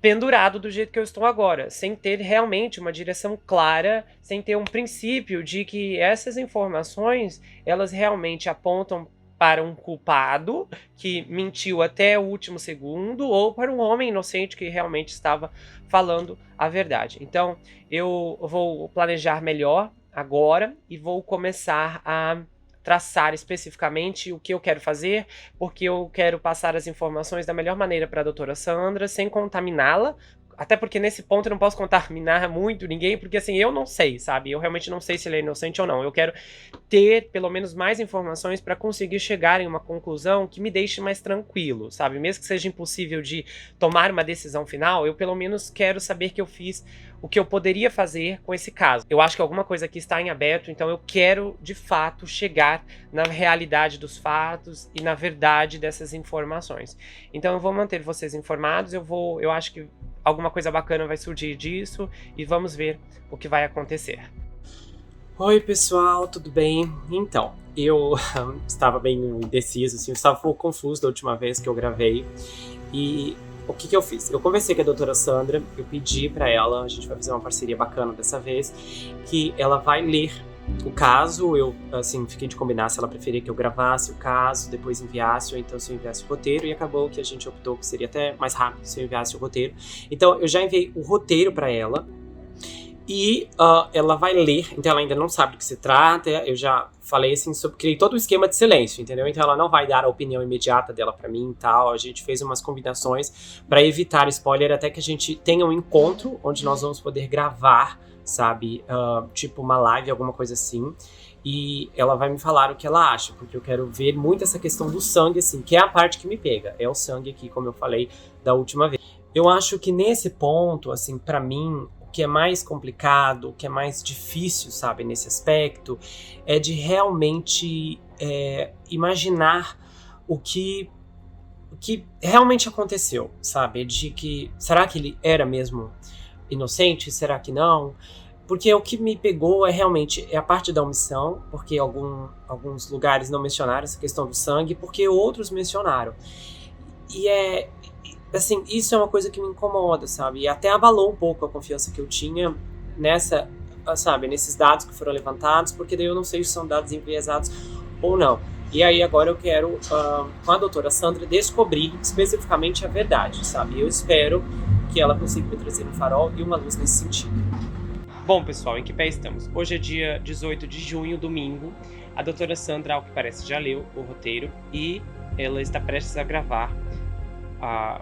pendurado do jeito que eu estou agora, sem ter realmente uma direção clara, sem ter um princípio de que essas informações, elas realmente apontam para um culpado que mentiu até o último segundo, ou para um homem inocente que realmente estava falando a verdade. Então, eu vou planejar melhor agora e vou começar a traçar especificamente o que eu quero fazer, porque eu quero passar as informações da melhor maneira para a doutora Sandra, sem contaminá-la, até porque nesse ponto eu não posso contaminar muito ninguém, porque assim, eu não sei, sabe? Eu realmente não sei se ele é inocente ou não. Eu quero ter pelo menos mais informações para conseguir chegar em uma conclusão que me deixe mais tranquilo, sabe? Mesmo que seja impossível de tomar uma decisão final, eu pelo menos quero saber que eu fiz o que eu poderia fazer com esse caso. Eu acho que alguma coisa aqui está em aberto, então eu quero de fato chegar na realidade dos fatos e na verdade dessas informações. Então eu vou manter vocês informados, eu acho que alguma coisa bacana vai surgir disso e vamos ver o que vai acontecer. Oi pessoal, tudo bem? Então, eu estava bem indeciso, assim, eu estava um pouco confuso da última vez que eu gravei. E o que eu fiz? Eu conversei com a doutora Sandra, eu pedi para ela, a gente vai fazer uma parceria bacana dessa vez, que ela vai ler o caso. Eu, assim, fiquei de combinar se ela preferia que eu gravasse o caso, depois enviasse, ou então se eu enviasse o roteiro, e acabou que a gente optou que seria até mais rápido se eu enviasse o roteiro. Então, eu já enviei o roteiro para ela, e ela vai ler, então ela ainda não sabe do que se trata, eu já falei assim, criei todo o esquema de silêncio, entendeu? Então ela não vai dar a opinião imediata dela pra mim e tal, a gente fez umas combinações pra evitar spoiler, até que a gente tenha um encontro onde nós vamos poder gravar, sabe, tipo uma live, alguma coisa assim, e ela vai me falar o que ela acha, porque eu quero ver muito essa questão do sangue, assim, que é a parte que me pega, é o sangue aqui, como eu falei da última vez. Eu acho que nesse ponto, assim, pra mim, o que é mais complicado, o que é mais difícil, sabe, nesse aspecto, é de realmente imaginar o que realmente aconteceu, sabe? De que, será que ele era mesmo inocente? Será que não? Porque o que me pegou é realmente a parte da omissão, porque alguns lugares não mencionaram essa questão do sangue, porque outros mencionaram. E assim, isso é uma coisa que me incomoda, sabe? E até abalou um pouco a confiança que eu tinha nesses dados que foram levantados, porque daí eu não sei se são dados enviesados ou não. E aí agora eu quero, com a doutora Sandra, descobrir especificamente a verdade, sabe? Eu espero que ela consiga me trazer um farol e uma luz nesse sentido. Bom, pessoal, em que pé estamos? Hoje é dia 18 de junho, domingo. A doutora Sandra, ao que parece, já leu o roteiro e ela está prestes a gravar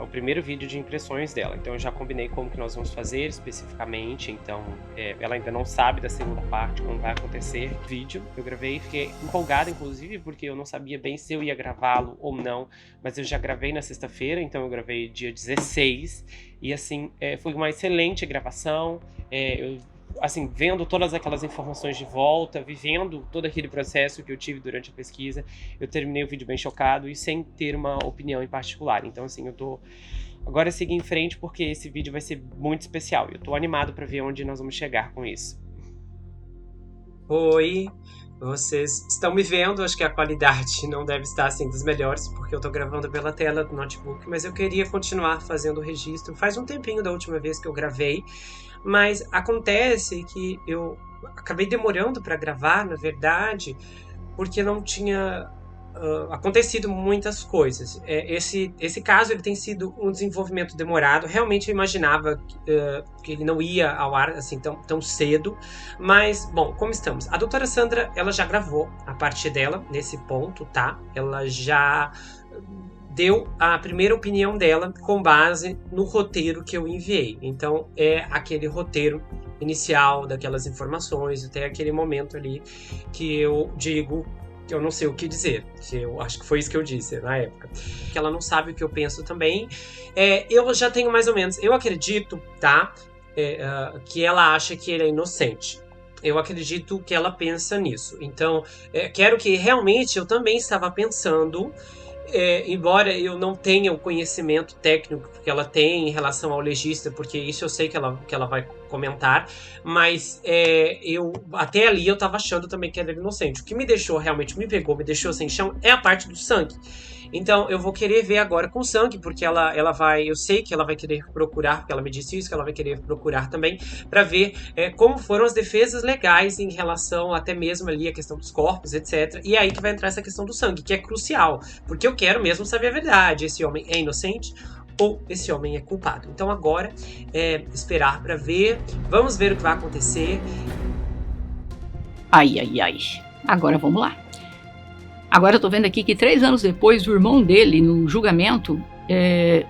o primeiro vídeo de impressões dela. Então eu já combinei como que nós vamos fazer especificamente. Então ela ainda não sabe da segunda parte, como vai acontecer o vídeo. Eu gravei, fiquei empolgada inclusive, porque eu não sabia bem se eu ia gravá-lo ou não, mas eu já gravei na sexta-feira, então eu gravei dia 16, e assim, foi uma excelente gravação. Eu, assim, vendo todas aquelas informações de volta, vivendo todo aquele processo que eu tive durante a pesquisa, eu terminei o vídeo bem chocado e sem ter uma opinião em particular. Então, assim, eu tô Agora seguir em frente porque esse vídeo vai ser muito especial. Eu tô animado pra ver onde nós vamos chegar com isso. Oi, vocês estão me vendo, acho que a qualidade não deve estar assim dos melhores, porque eu tô gravando pela tela do notebook, mas eu queria continuar fazendo o registro. Faz um tempinho da última vez que eu gravei, mas acontece que eu acabei demorando para gravar, na verdade, porque não tinha acontecido muitas coisas. Esse caso ele tem sido um desenvolvimento demorado. Realmente eu imaginava que ele não ia ao ar assim tão cedo. Mas, bom, como estamos? A doutora Sandra, ela já gravou a parte dela nesse ponto, tá? Ela já deu a primeira opinião dela com base no roteiro que eu enviei. Então, é aquele roteiro inicial daquelas informações, até aquele momento ali que eu digo que eu não sei o que dizer, que eu acho que foi isso que eu disse na época. Que ela não sabe o que eu penso também. Eu já tenho mais ou menos, eu acredito, tá? Que ela acha que ele é inocente. Eu acredito que ela pensa nisso. Então, quero que realmente eu também estava pensando, embora eu não tenha o conhecimento técnico que ela tem em relação ao legista, porque isso eu sei que ela vai comentar, mas até ali eu tava achando também que ela era inocente. O que me deixou, realmente me pegou, me deixou sem chão, é a parte do sangue. Então eu vou querer ver agora com sangue, porque ela vai, eu sei que ela vai querer procurar, porque ela me disse isso, que ela vai querer procurar também, para ver como foram as defesas legais em relação até mesmo ali a questão dos corpos, etc. E é aí que vai entrar essa questão do sangue, que é crucial, porque eu quero mesmo saber a verdade. Esse homem é inocente ou esse homem é culpado? Então agora esperar para ver, vamos ver o que vai acontecer. Ai. Agora vamos lá. Agora eu tô vendo aqui que 3 anos depois, o irmão dele, no julgamento,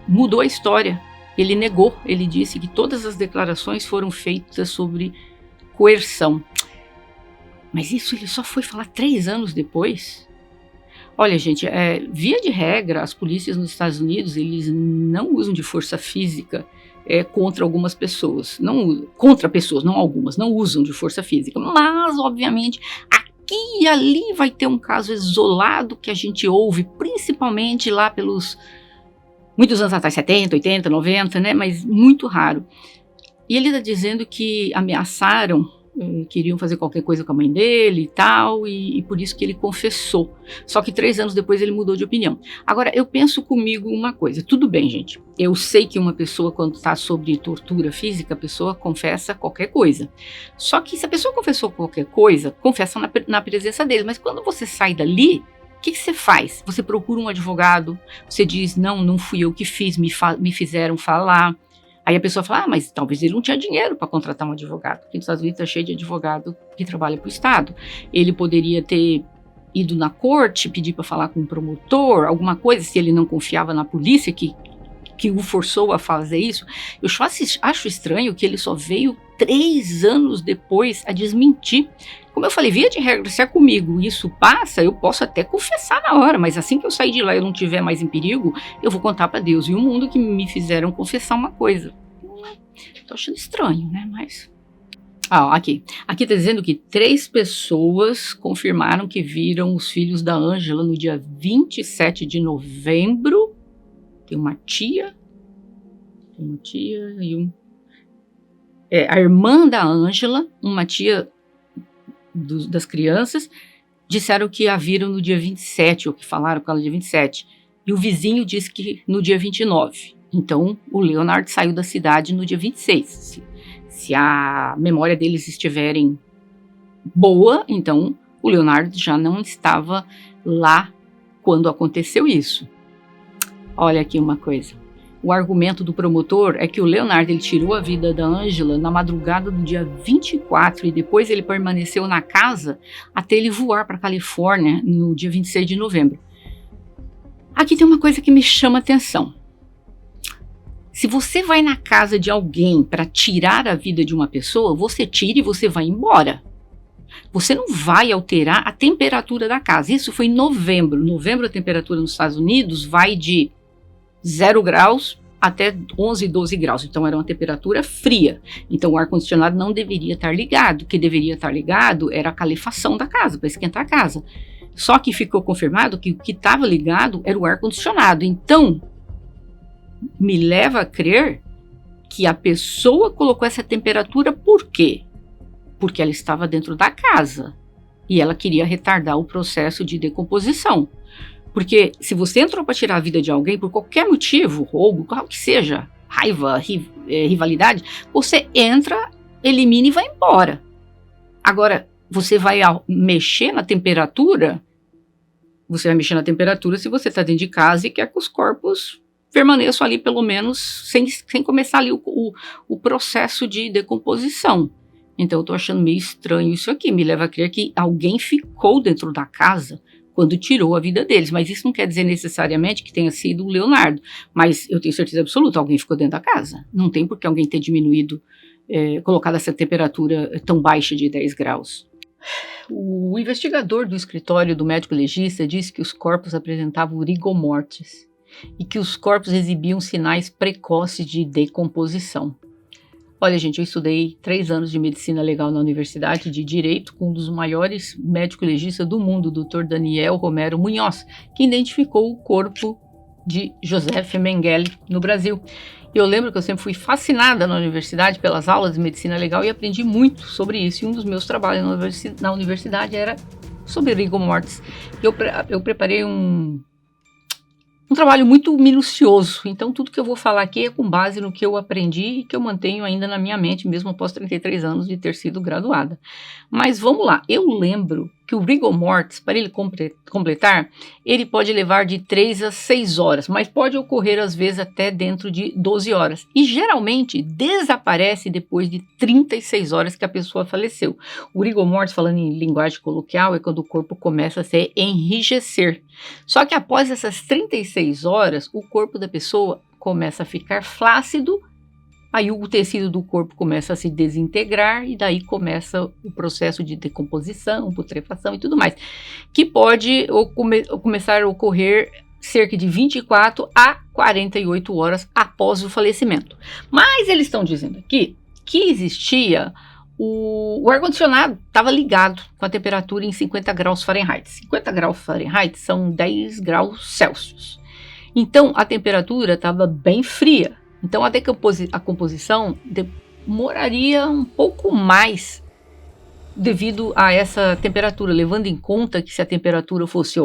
mudou a história. Ele negou, ele disse que todas as declarações foram feitas sobre coerção. Mas isso ele só foi falar 3 anos depois? Olha, gente, via de regra, as polícias nos Estados Unidos, eles não usam de força física contra algumas pessoas. Contra pessoas, não algumas, não usam de força física. Mas, obviamente, aqui e ali vai ter um caso isolado que a gente ouve, principalmente lá pelos muitos anos atrás, 70, 80, 90, né? Mas muito raro. E ele está dizendo que ameaçaram, queriam fazer qualquer coisa com a mãe dele e tal, e por isso que ele confessou. Só que 3 anos depois ele mudou de opinião. Agora, eu penso comigo uma coisa. Tudo bem, gente. Eu sei que uma pessoa, quando está sobre tortura física, a pessoa confessa qualquer coisa. Só que se a pessoa confessou qualquer coisa, confessa na presença dele. Mas quando você sai dali, o que você faz? Você procura um advogado, você diz, não fui eu que fiz, me fizeram falar. Aí a pessoa fala, mas talvez ele não tinha dinheiro para contratar um advogado, porque nos Estados Unidos está cheio de advogado que trabalha para o Estado. Ele poderia ter ido na corte, pedir para falar com um promotor, alguma coisa, se ele não confiava na polícia que o forçou a fazer isso. Eu acho estranho que ele só veio 3 anos depois a desmentir. Como eu falei, via de regra, se é comigo isso passa, eu posso até confessar na hora, mas assim que eu sair de lá e eu não estiver mais em perigo, eu vou contar para Deus e o mundo que me fizeram confessar uma coisa. Tô achando estranho, né? Mas... Aqui tá dizendo que 3 pessoas confirmaram que viram os filhos da Ângela no dia 27 de novembro. Tem uma tia e a irmã da Ângela, uma tia das crianças, disseram que a viram no dia 27, ou que falaram com ela no dia 27. E o vizinho disse que no dia 29. Então, o Leonard saiu da cidade no dia 26. Se a memória deles estiverem boa, então o Leonard já não estava lá quando aconteceu isso. Olha aqui uma coisa. O argumento do promotor é que o Leonard ele tirou a vida da Ângela na madrugada do dia 24 e depois ele permaneceu na casa até ele voar para a Califórnia no dia 26 de novembro. Aqui tem uma coisa que me chama atenção. Se você vai na casa de alguém para tirar a vida de uma pessoa, você tira e você vai embora. Você não vai alterar a temperatura da casa. Isso foi em novembro. Novembro a temperatura nos Estados Unidos vai de 0 graus até 11, 12 graus. Então era uma temperatura fria. Então o ar-condicionado não deveria estar ligado. O que deveria estar ligado era a calefação da casa, para esquentar a casa. Só que ficou confirmado que o que estava ligado era o ar-condicionado. Então, me leva a crer que a pessoa colocou essa temperatura por quê? Porque ela estava dentro da casa e ela queria retardar o processo de decomposição. Porque se você entrou para tirar a vida de alguém por qualquer motivo, roubo, qual que seja, raiva, rivalidade, você entra, elimina e vai embora. Agora, você vai mexer na temperatura, se você está dentro de casa e quer que os corpos permaneçam ali pelo menos sem começar ali o processo de decomposição. Então eu estou achando meio estranho isso aqui, me leva a crer que alguém ficou dentro da casa quando tirou a vida deles, mas isso não quer dizer necessariamente que tenha sido o Leonardo, mas eu tenho certeza absoluta, alguém ficou dentro da casa, não tem por que alguém ter diminuído, colocado essa temperatura tão baixa de 10 graus. O investigador do escritório do médico legista disse que os corpos apresentavam rigor mortis e que os corpos exibiam sinais precoces de decomposição. Olha, gente, eu estudei 3 anos de medicina legal na Universidade de Direito com um dos maiores médicos legistas do mundo, o Dr. Daniel Romero Munhoz, que identificou o corpo de Joseph Mengele no Brasil. E eu lembro que eu sempre fui fascinada na universidade pelas aulas de medicina legal e aprendi muito sobre isso. E um dos meus trabalhos na universidade era sobre rigor mortis. Eu preparei um trabalho muito minucioso, então tudo que eu vou falar aqui é com base no que eu aprendi e que eu mantenho ainda na minha mente, mesmo após 33 anos de ter sido graduada. Mas vamos lá, eu lembro que o rigor mortis, para ele completar, ele pode levar de 3 a 6 horas, mas pode ocorrer às vezes até dentro de 12 horas. E geralmente desaparece depois de 36 horas que a pessoa faleceu. O rigor mortis, falando em linguagem coloquial, é quando o corpo começa a se enrijecer. Só que após essas 36 horas, o corpo da pessoa começa a ficar flácido, aí o tecido do corpo começa a se desintegrar e daí começa o processo de decomposição, putrefação e tudo mais, que pode começar a ocorrer cerca de 24 a 48 horas após o falecimento. Mas eles estão dizendo aqui que existia o ar-condicionado, estava ligado com a temperatura em 50 graus Fahrenheit. 50 graus Fahrenheit são 10 graus Celsius. Então a temperatura estava bem fria. Então a composição demoraria um pouco mais devido a essa temperatura, levando em conta que se a temperatura fosse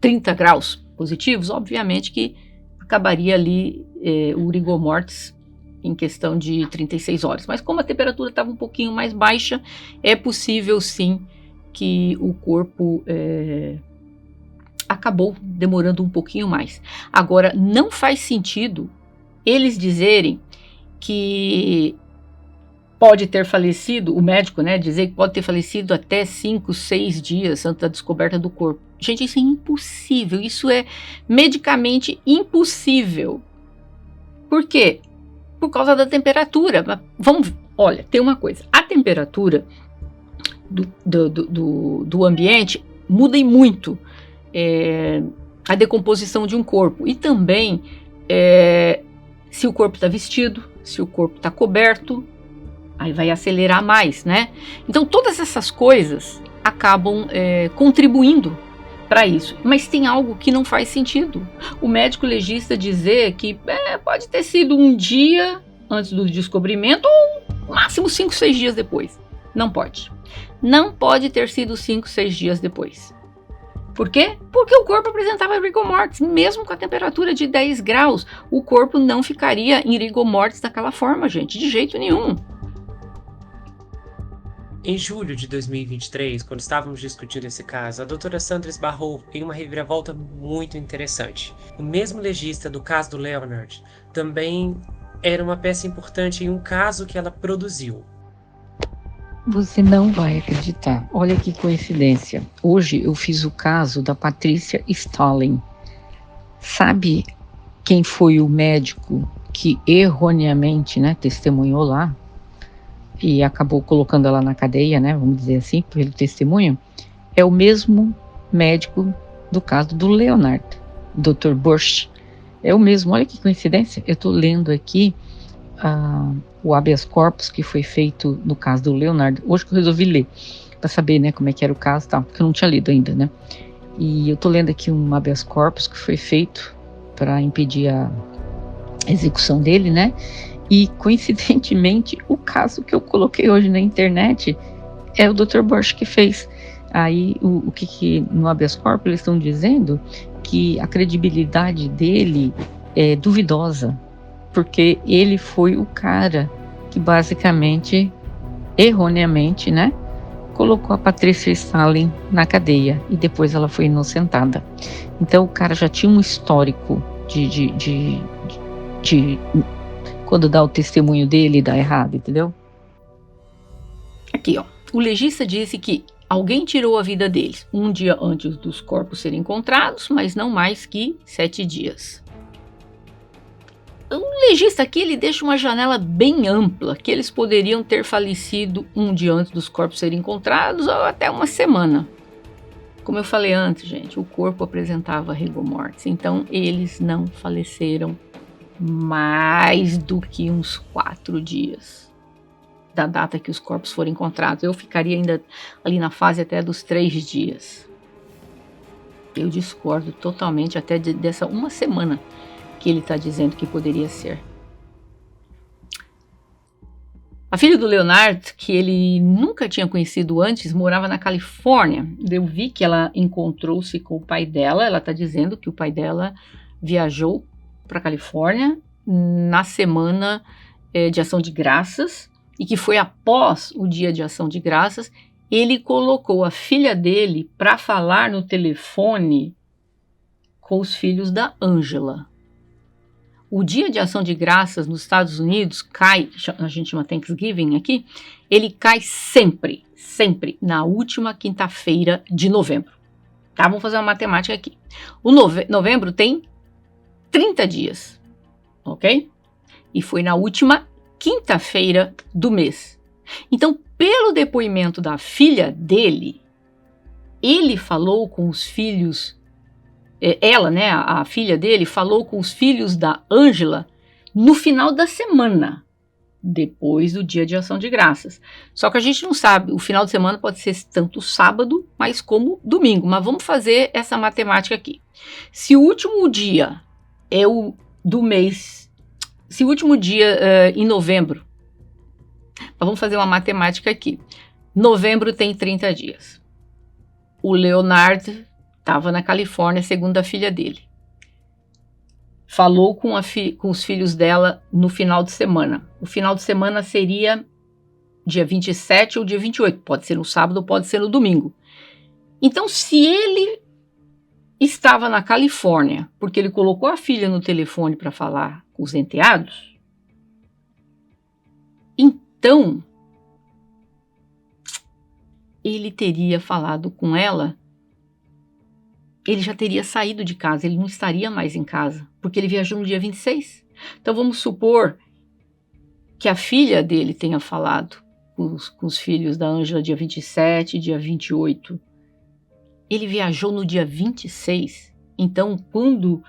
30 graus positivos, obviamente que acabaria ali o rigor mortis em questão de 36 horas. Mas como a temperatura estava um pouquinho mais baixa, é possível sim que o corpo acabou demorando um pouquinho mais. Agora, não faz sentido eles dizerem que pode ter falecido, o médico, né, dizer que pode ter falecido até 5, 6 dias antes da descoberta do corpo. Gente, isso é impossível, isso é medicamente impossível. Por quê? Por causa da temperatura. Olha, tem uma coisa, a temperatura do ambiente muda em muito a decomposição de um corpo e também se o corpo está vestido, se o corpo está coberto, aí vai acelerar mais, né? Então todas essas coisas acabam contribuindo para isso. Mas tem algo que não faz sentido. O médico legista dizer que pode ter sido um dia antes do descobrimento ou máximo 5, 6 dias depois. Não pode. Não pode ter sido 5, 6 dias depois. Por quê? Porque o corpo apresentava rigor mortis, mesmo com a temperatura de 10 graus, o corpo não ficaria em rigor mortis daquela forma, gente, de jeito nenhum. Em julho de 2023, quando estávamos discutindo esse caso, a doutora Sandra esbarrou em uma reviravolta muito interessante. O mesmo legista do caso do Leonard também era uma peça importante em um caso que ela produziu. Você não vai acreditar. Olha que coincidência. Hoje eu fiz o caso da Patrícia Stalin. Sabe quem foi o médico que erroneamente, testemunhou lá e acabou colocando ela na cadeia, vamos dizer assim, pelo testemunho? É o mesmo médico do caso do Leonard, Dr. Bush. É o mesmo. Olha que coincidência. Eu estou lendo aqui o habeas corpus que foi feito no caso do Leonardo. Hoje que eu resolvi ler, para saber, como é que era o caso e tal, porque eu não tinha lido ainda, E eu tô lendo aqui um habeas corpus que foi feito para impedir execução dele, né? E, coincidentemente, o caso que eu coloquei hoje na internet é o Dr. Borsch que fez. Aí, o que no habeas corpus eles estão dizendo que a credibilidade dele é duvidosa, porque ele foi o cara que basicamente, erroneamente, né, colocou a Patrícia Stalin na cadeia e depois ela foi inocentada. Então o cara já tinha um histórico de quando dá o testemunho dele dá errado, entendeu? Aqui, ó. O legista disse que alguém tirou a vida deles um dia antes dos corpos serem encontrados, mas não mais que 7 dias. O legista aqui ele deixa uma janela bem ampla, que eles poderiam ter falecido um dia antes dos corpos serem encontrados ou até uma semana. Como eu falei antes, gente, o corpo apresentava rigor mortis, então eles não faleceram mais do que uns 4 dias da data que os corpos foram encontrados. Eu ficaria ainda ali na fase até dos 3 dias. Eu discordo totalmente até dessa uma semana que ele está dizendo que poderia ser. A filha do Leonard, que ele nunca tinha conhecido antes, morava na Califórnia. Eu vi que ela encontrou-se com o pai dela. Ela está dizendo que o pai dela viajou para a Califórnia na semana de Ação de Graças e que foi após o dia de Ação de Graças, ele colocou a filha dele para falar no telefone com os filhos da Angela. O dia de Ação de Graças nos Estados Unidos cai, a gente chama Thanksgiving aqui, ele cai sempre na última quinta-feira de novembro. Tá, vamos fazer uma matemática aqui. O novembro tem 30 dias, ok? E foi na última quinta-feira do mês. Então, pelo depoimento da filha dele, ele falou com os filhos, ela, né, a filha dele, falou com os filhos da Angela no final da semana, depois do dia de Ação de Graças. Só que a gente não sabe, o final de semana pode ser tanto sábado, mas como domingo. Mas vamos fazer essa matemática aqui. Se o último dia é o do mês, se o último dia em novembro, vamos fazer uma matemática aqui. Novembro tem 30 dias. O Leonard estava na Califórnia, segundo a filha dele. Falou com os filhos dela no final de semana. O final de semana seria dia 27 ou dia 28. Pode ser no sábado ou pode ser no domingo. Então, se ele estava na Califórnia, porque ele colocou a filha no telefone para falar com os enteados, então ele teria falado com ela, ele já teria saído de casa, ele não estaria mais em casa, porque ele viajou no dia 26. Então vamos supor que a filha dele tenha falado com os filhos da Angela dia 27, dia 28. Ele viajou no dia 26, então quando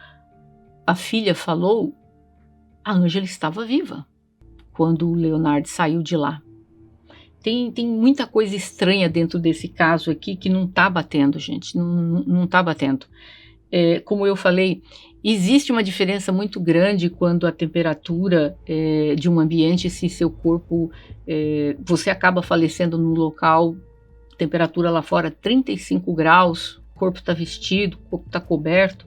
a filha falou, a Angela estava viva, quando o Leonard saiu de lá. Tem muita coisa estranha dentro desse caso aqui que não está batendo, gente, não está batendo. Como eu falei, existe uma diferença muito grande quando a temperatura de um ambiente, se seu corpo, você acaba falecendo no local, temperatura lá fora 35 graus, o corpo está vestido, o corpo está coberto,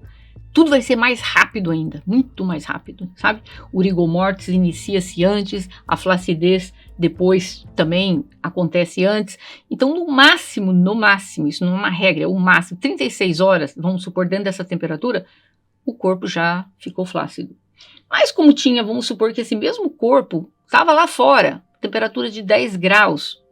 tudo vai ser mais rápido ainda, muito mais rápido, sabe? O rigor mortis inicia-se antes, a flacidez depois também acontece antes. Então, no máximo, isso não é uma regra, o máximo, 36 horas, vamos supor, dentro dessa temperatura, o corpo já ficou flácido. Mas como tinha, vamos supor que esse mesmo corpo estava lá fora, temperatura de 10 graus,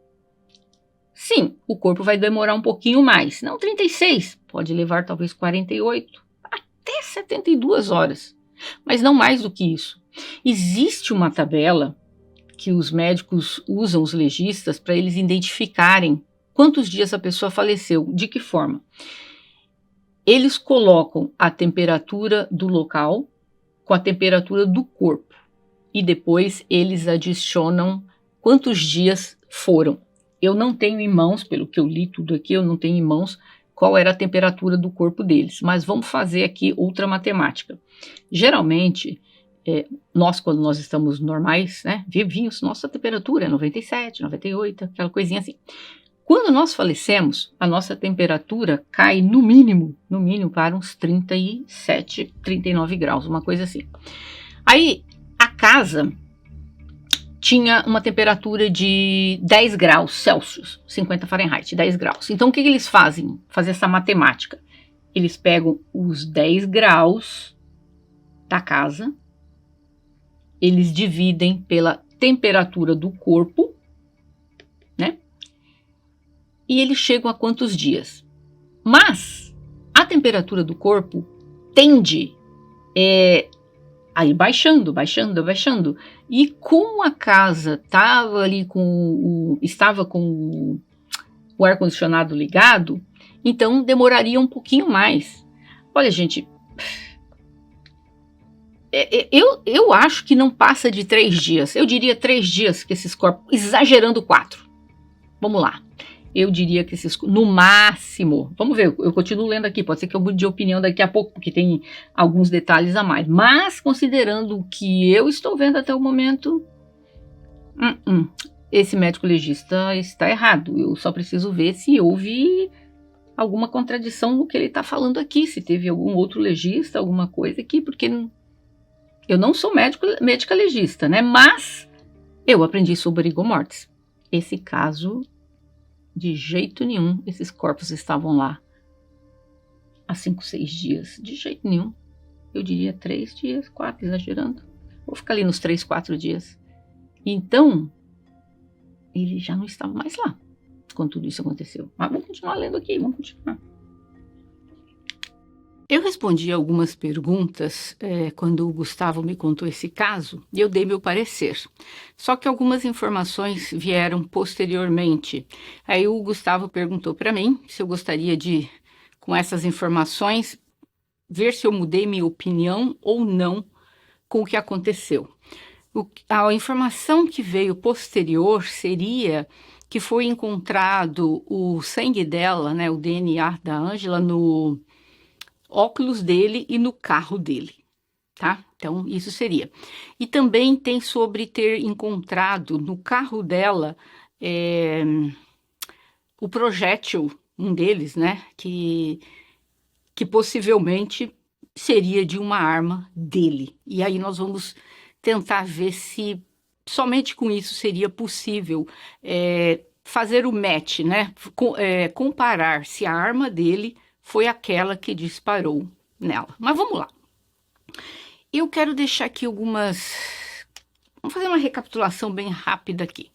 sim, o corpo vai demorar um pouquinho mais, não 36, pode levar talvez 48, até 72 horas, mas não mais do que isso. Existe uma tabela que os médicos usam, os legistas, para eles identificarem quantos dias a pessoa faleceu, de que forma. Eles colocam a temperatura do local com a temperatura do corpo e depois eles adicionam quantos dias foram. Eu não tenho em mãos, pelo que eu li tudo aqui, eu não tenho em mãos qual era a temperatura do corpo deles, mas vamos fazer aqui outra matemática. Geralmente, nós, quando nós estamos normais, né, vivinhos, nossa temperatura é 97, 98, aquela coisinha assim. Quando nós falecemos, a nossa temperatura cai no mínimo para uns 37, 39 graus, uma coisa assim. Aí, a casa tinha uma temperatura de 10 graus Celsius, 50 Fahrenheit, 10 graus. Então, o que eles fazem? Fazer essa matemática. Eles pegam os 10 graus da casa, eles dividem pela temperatura do corpo, né? E eles chegam a quantos dias? Mas a temperatura do corpo tende a ir baixando. E como a casa estava com o ar-condicionado ligado, então demoraria um pouquinho mais. Olha, gente, eu acho que não passa de 3 dias. Eu diria 3 dias que esses corpos, exagerando 4. Vamos lá. Eu diria que no máximo, vamos ver, eu continuo lendo aqui, pode ser que eu mude de opinião daqui a pouco, porque tem alguns detalhes a mais, mas considerando o que eu estou vendo até o momento, esse médico legista está errado. Eu só preciso ver se houve alguma contradição no que ele está falando aqui, se teve algum outro legista, alguma coisa aqui, porque eu não sou médica legista, né, mas eu aprendi sobre rigor mortis. Esse caso, de jeito nenhum, esses corpos estavam lá há 5, 6 dias. De jeito nenhum. Eu diria 3 dias, 4, exagerando. Vou ficar ali nos 3, 4 dias. Então, ele já não estava mais lá quando tudo isso aconteceu. Mas vamos continuar lendo aqui, vamos continuar. Eu respondi algumas perguntas quando o Gustavo me contou esse caso e eu dei meu parecer. Só que algumas informações vieram posteriormente. Aí o Gustavo perguntou para mim se eu gostaria de, com essas informações, ver se eu mudei minha opinião ou não com o que aconteceu. A informação que veio posterior seria que foi encontrado o sangue dela, né, o DNA da Ângela, no óculos dele e no carro dele, tá? Então, isso seria. E também tem sobre ter encontrado no carro dela o projétil, um deles, né? Que possivelmente seria de uma arma dele. E aí nós vamos tentar ver se somente com isso seria possível fazer o match, né? Comparar se a arma dele foi aquela que disparou nela. Mas vamos lá. Eu quero deixar aqui algumas... Vamos fazer uma recapitulação bem rápida aqui.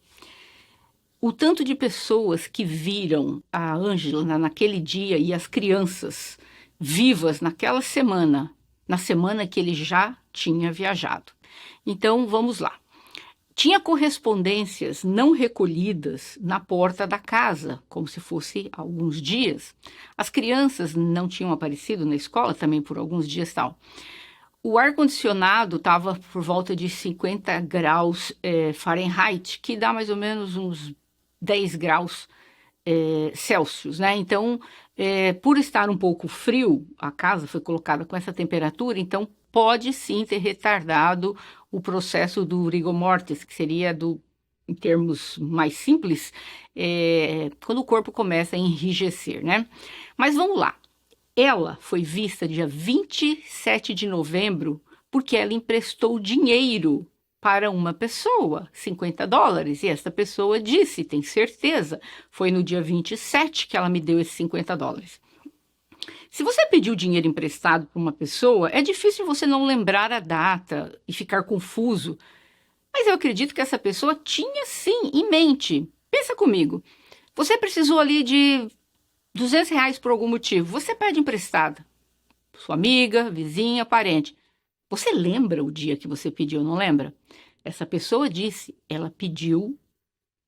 O tanto de pessoas que viram a Ângela naquele dia e as crianças vivas naquela semana, na semana que ele já tinha viajado. Então, vamos lá. Tinha correspondências não recolhidas na porta da casa, como se fosse alguns dias. As crianças não tinham aparecido na escola também por alguns dias tal. O ar-condicionado estava por volta de 50 graus Fahrenheit, que dá mais ou menos uns 10 graus Celsius, né? Então, por estar um pouco frio, a casa foi colocada com essa temperatura, então pode sim ter retardado o processo do rigor mortis, que seria, em termos mais simples, quando o corpo começa a enrijecer, né? Mas vamos lá. Ela foi vista dia 27 de novembro porque ela emprestou dinheiro para uma pessoa, $50, e essa pessoa disse, tem certeza, foi no dia 27 que ela me deu esses $50. Se você pediu dinheiro emprestado para uma pessoa, é difícil você não lembrar a data e ficar confuso. Mas eu acredito que essa pessoa tinha sim em mente. Pensa comigo, você precisou ali de R$200 por algum motivo, você pede emprestado. Sua amiga, vizinha, parente. Você lembra o dia que você pediu, não lembra? Essa pessoa disse, ela pediu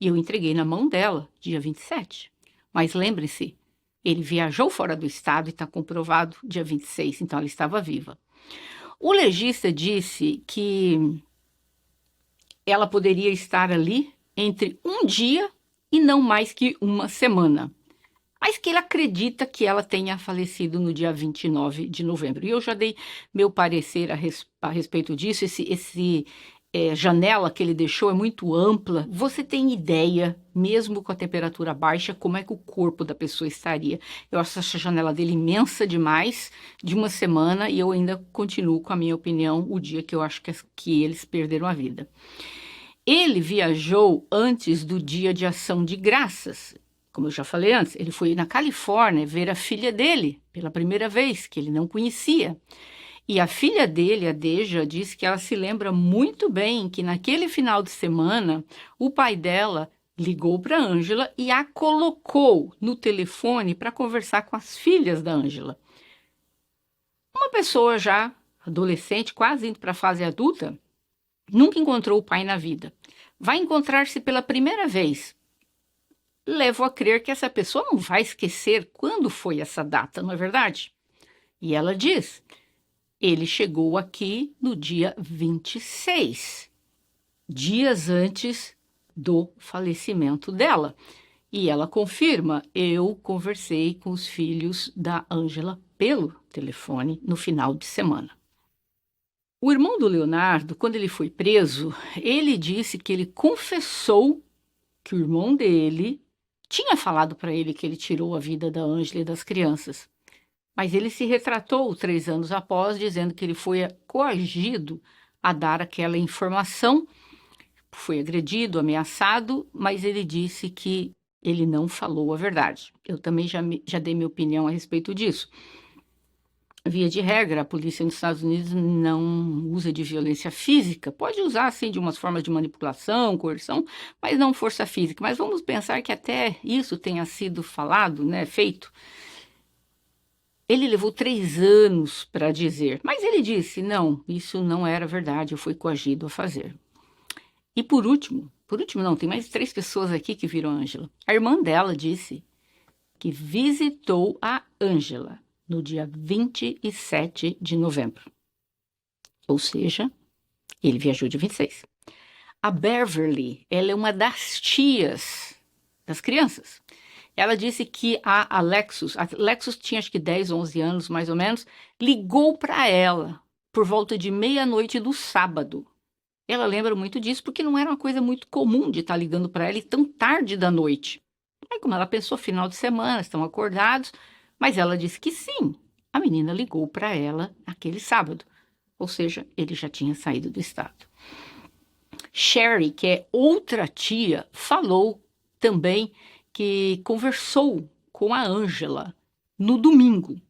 e eu entreguei na mão dela, dia 27. Mas lembre-se, ele viajou fora do estado e está comprovado dia 26, então ela estava viva. O legista disse que ela poderia estar ali entre um dia e não mais que uma semana. mas que ele acredita que ela tenha falecido no dia 29 de novembro. E eu já dei meu parecer a respeito disso. Esse janela que ele deixou é muito ampla. Você tem ideia, mesmo com a temperatura baixa, como é que o corpo da pessoa estaria? Eu acho essa janela dele imensa demais, de uma semana, e eu ainda continuo com a minha opinião, o dia que eu acho que eles perderam a vida. Ele viajou antes do Dia de Ação de Graças. Como eu já falei antes, ele foi na Califórnia ver a filha dele pela primeira vez, que ele não conhecia. E a filha dele, a Deja, disse que ela se lembra muito bem que naquele final de semana o pai dela ligou para a Ângela e a colocou no telefone para conversar com as filhas da Ângela. Uma pessoa já adolescente, quase indo para a fase adulta, nunca encontrou o pai na vida. Vai encontrar-se pela primeira vez. Levo a crer que essa pessoa não vai esquecer quando foi essa data, não é verdade? E ela diz, ele chegou aqui no dia 26, dias antes do falecimento dela. E ela confirma, eu conversei com os filhos da Ângela pelo telefone no final de semana. O irmão do Leonardo, quando ele foi preso, ele disse que ele confessou que o irmão dele tinha falado para ele que ele tirou a vida da Ângela e das crianças. Mas ele se retratou 3 anos após, dizendo que ele foi coagido a dar aquela informação, foi agredido, ameaçado, mas ele disse que ele não falou a verdade. Eu também já dei minha opinião a respeito disso. Via de regra, a polícia nos Estados Unidos não usa de violência física, pode usar, sim, de umas formas de manipulação, coerção, mas não força física. Mas vamos pensar que até isso tenha sido falado, né, feito. Ele levou 3 anos para dizer, mas ele disse, não, isso não era verdade, eu fui coagido a fazer. E por último não, tem mais 3 pessoas aqui que viram a Ângela. A irmã dela disse que visitou a Ângela no dia 27 de novembro. Ou seja, ele viajou dia 26. A Beverly, ela é uma das tias das crianças. Ela disse que a Alexus tinha acho que 10, 11 anos mais ou menos, ligou para ela por volta de meia-noite do sábado. Ela lembra muito disso porque não era uma coisa muito comum de estar ligando para ela tão tarde da noite. Aí como ela pensou, final de semana, estão acordados, mas ela disse que sim, a menina ligou para ela naquele sábado. Ou seja, ele já tinha saído do estado. Sherry, que é outra tia, falou também que conversou com a Ângela no domingo,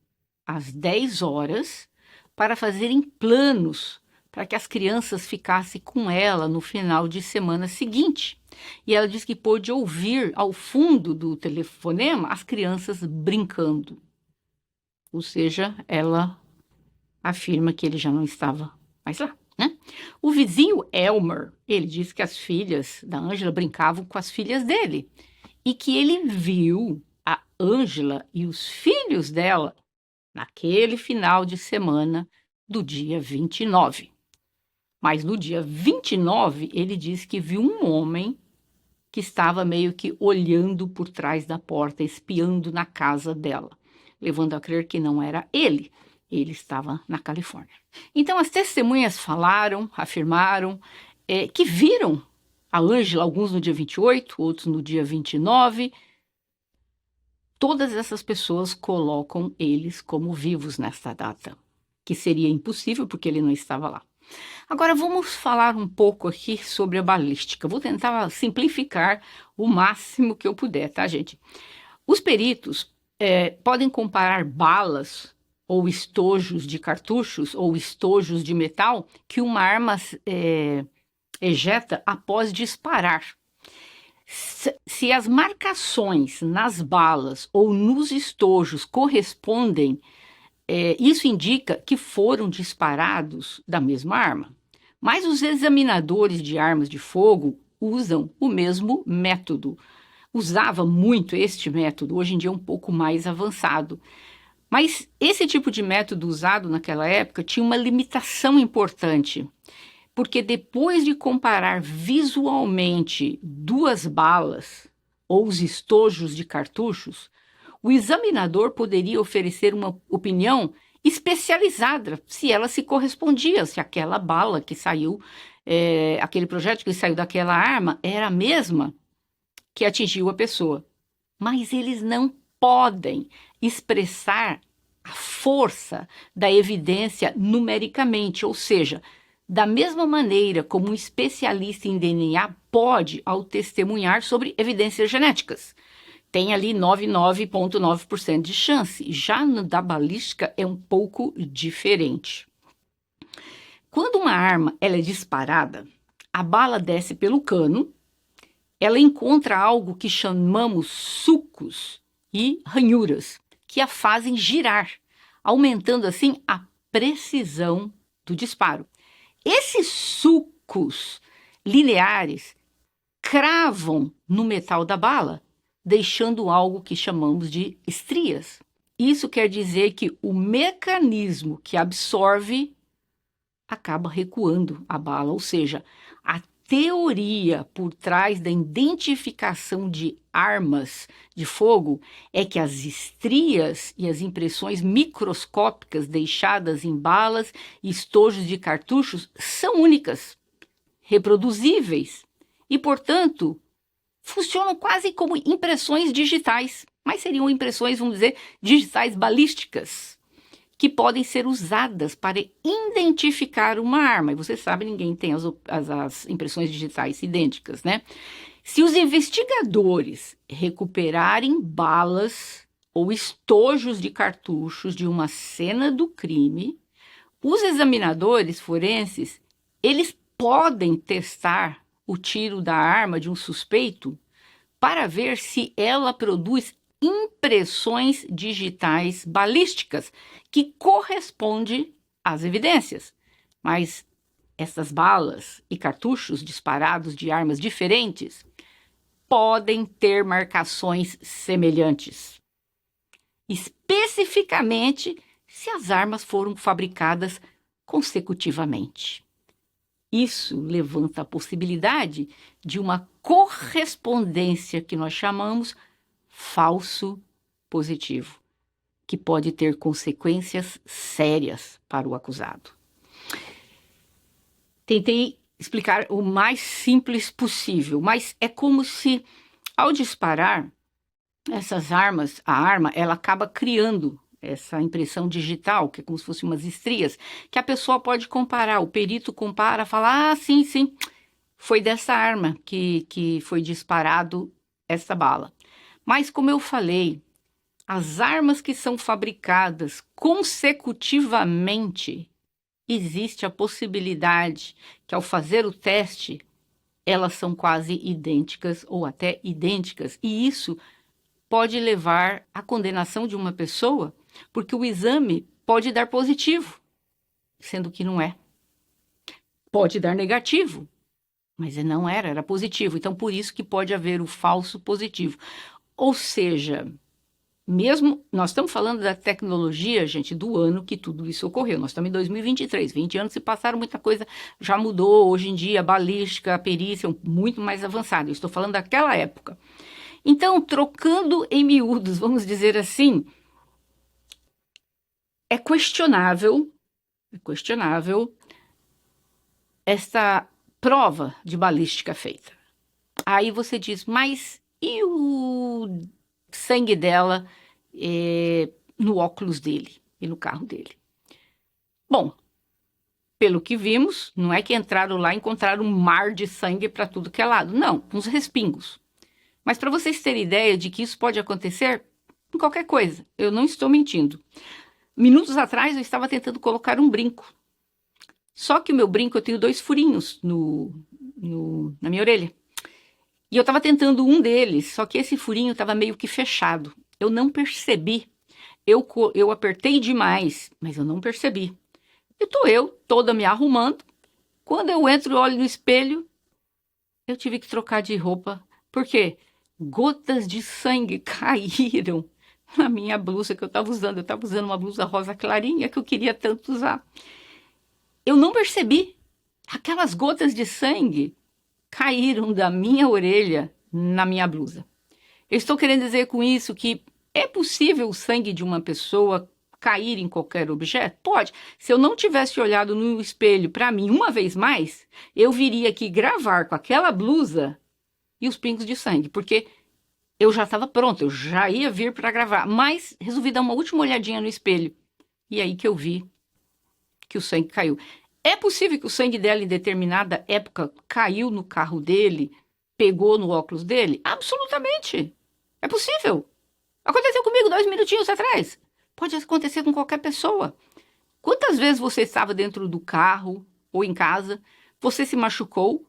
às 10 horas, para fazerem planos para que as crianças ficassem com ela no final de semana seguinte. E ela disse que pôde ouvir ao fundo do telefonema as crianças brincando. Ou seja, ela afirma que ele já não estava mais lá, né? O vizinho Elmer, ele disse que as filhas da Ângela brincavam com as filhas dele e que ele viu a Ângela e os filhos dela naquele final de semana do dia 29. Mas no dia 29, ele disse que viu um homem que estava meio que olhando por trás da porta, espiando na casa dela, levando a crer que não era ele. Ele estava na Califórnia. Então, as testemunhas afirmaram que viram a Ângela, alguns no dia 28, outros no dia 29. Todas essas pessoas colocam eles como vivos nesta data, que seria impossível porque ele não estava lá. Agora vamos falar um pouco aqui sobre a balística. Vou tentar simplificar o máximo que eu puder, tá, gente? Os peritos podem comparar balas ou estojos de cartuchos ou estojos de metal que uma arma ejeta após disparar. Se as marcações nas balas ou nos estojos correspondem, isso indica que foram disparados da mesma arma. Mas os examinadores de armas de fogo usam o mesmo método. Usava muito este método, hoje em dia é um pouco mais avançado. Mas esse tipo de método usado naquela época tinha uma limitação importante, porque depois de comparar visualmente 2 balas ou os estojos de cartuchos, o examinador poderia oferecer uma opinião especializada se ela se correspondia, se aquela bala que saiu, aquele projétil que saiu daquela arma era a mesma que atingiu a pessoa. Mas eles não podem expressar a força da evidência numericamente, ou seja, da mesma maneira como um especialista em DNA pode ao testemunhar sobre evidências genéticas. Tem ali 99,9% de chance. Já no da balística é um pouco diferente. Quando uma arma ela é disparada, a bala desce pelo cano, ela encontra algo que chamamos sulcos e ranhuras, que a fazem girar, aumentando assim a precisão do disparo. Esses sulcos lineares cravam no metal da bala, deixando algo que chamamos de estrias. Isso quer dizer que o mecanismo que absorve acaba recuando a bala, ou seja, a teoria por trás da identificação de armas de fogo é que as estrias e as impressões microscópicas deixadas em balas e estojos de cartuchos são únicas, reproduzíveis e, portanto, funcionam quase como impressões digitais, mas seriam impressões, vamos dizer, digitais balísticas, que podem ser usadas para identificar uma arma. E você sabe, ninguém tem as impressões digitais idênticas, né? Se os investigadores recuperarem balas ou estojos de cartuchos de uma cena do crime, os examinadores forenses, eles podem testar o tiro da arma de um suspeito para ver se ela produz impressões digitais balísticas que correspondem às evidências. Mas essas balas e cartuchos disparados de armas diferentes podem ter marcações semelhantes, especificamente se as armas foram fabricadas consecutivamente. Isso levanta a possibilidade de uma correspondência que nós chamamos falso positivo, que pode ter consequências sérias para o acusado. Tentei explicar o mais simples possível, mas é como se, ao disparar essas armas, a arma, ela acaba criando essa impressão digital, que é como se fosse umas estrias, que a pessoa pode comparar, o perito compara, fala, sim, foi dessa arma que foi disparado essa bala. Mas, como eu falei, as armas que são fabricadas consecutivamente, existe a possibilidade que, ao fazer o teste, elas são quase idênticas ou até idênticas. E isso pode levar à condenação de uma pessoa, porque o exame pode dar positivo, sendo que não é. Pode dar negativo, mas não era positivo. Então, por isso que pode haver o falso positivo. Ou seja, mesmo nós estamos falando da tecnologia, gente, do ano que tudo isso ocorreu. Nós estamos em 2023, 20 anos se passaram, muita coisa já mudou. Hoje em dia, a balística, a perícia, muito mais avançada. Eu estou falando daquela época. Então, trocando em miúdos, vamos dizer assim, é questionável esta prova de balística feita. Aí você diz, mas e o sangue dela no óculos dele e no carro dele? Bom, pelo que vimos, não é que entraram lá e encontraram um mar de sangue para tudo que é lado. Não, uns respingos. Mas para vocês terem ideia de que isso pode acontecer em qualquer coisa, eu não estou mentindo. Minutos atrás eu estava tentando colocar um brinco. Só que o meu brinco, eu tenho 2 furinhos na minha orelha. E eu estava tentando um deles, só que esse furinho estava meio que fechado. Eu não percebi. Eu apertei demais, mas eu não percebi. E estou eu toda me arrumando. Quando eu entro e olho no espelho, eu tive que trocar de roupa. Por quê? Gotas de sangue caíram na minha blusa que eu estava usando. Eu estava usando uma blusa rosa clarinha que eu queria tanto usar. Eu não percebi. Aquelas gotas de sangue caíram da minha orelha na minha blusa. Eu estou querendo dizer com isso que É possível o sangue de uma pessoa cair em qualquer objeto? Pode. Se eu não tivesse olhado no espelho para mim uma vez mais, eu viria aqui gravar com aquela blusa e os pingos de sangue, porque eu já estava pronta, eu já ia vir para gravar, mas resolvi dar uma última olhadinha no espelho. E aí que eu vi que o sangue caiu. É possível que o sangue dela, em determinada época, caiu no carro dele, pegou no óculos dele? Absolutamente. É possível. Aconteceu comigo 2 minutinhos atrás. Pode acontecer com qualquer pessoa. Quantas vezes você estava dentro do carro ou em casa, você se machucou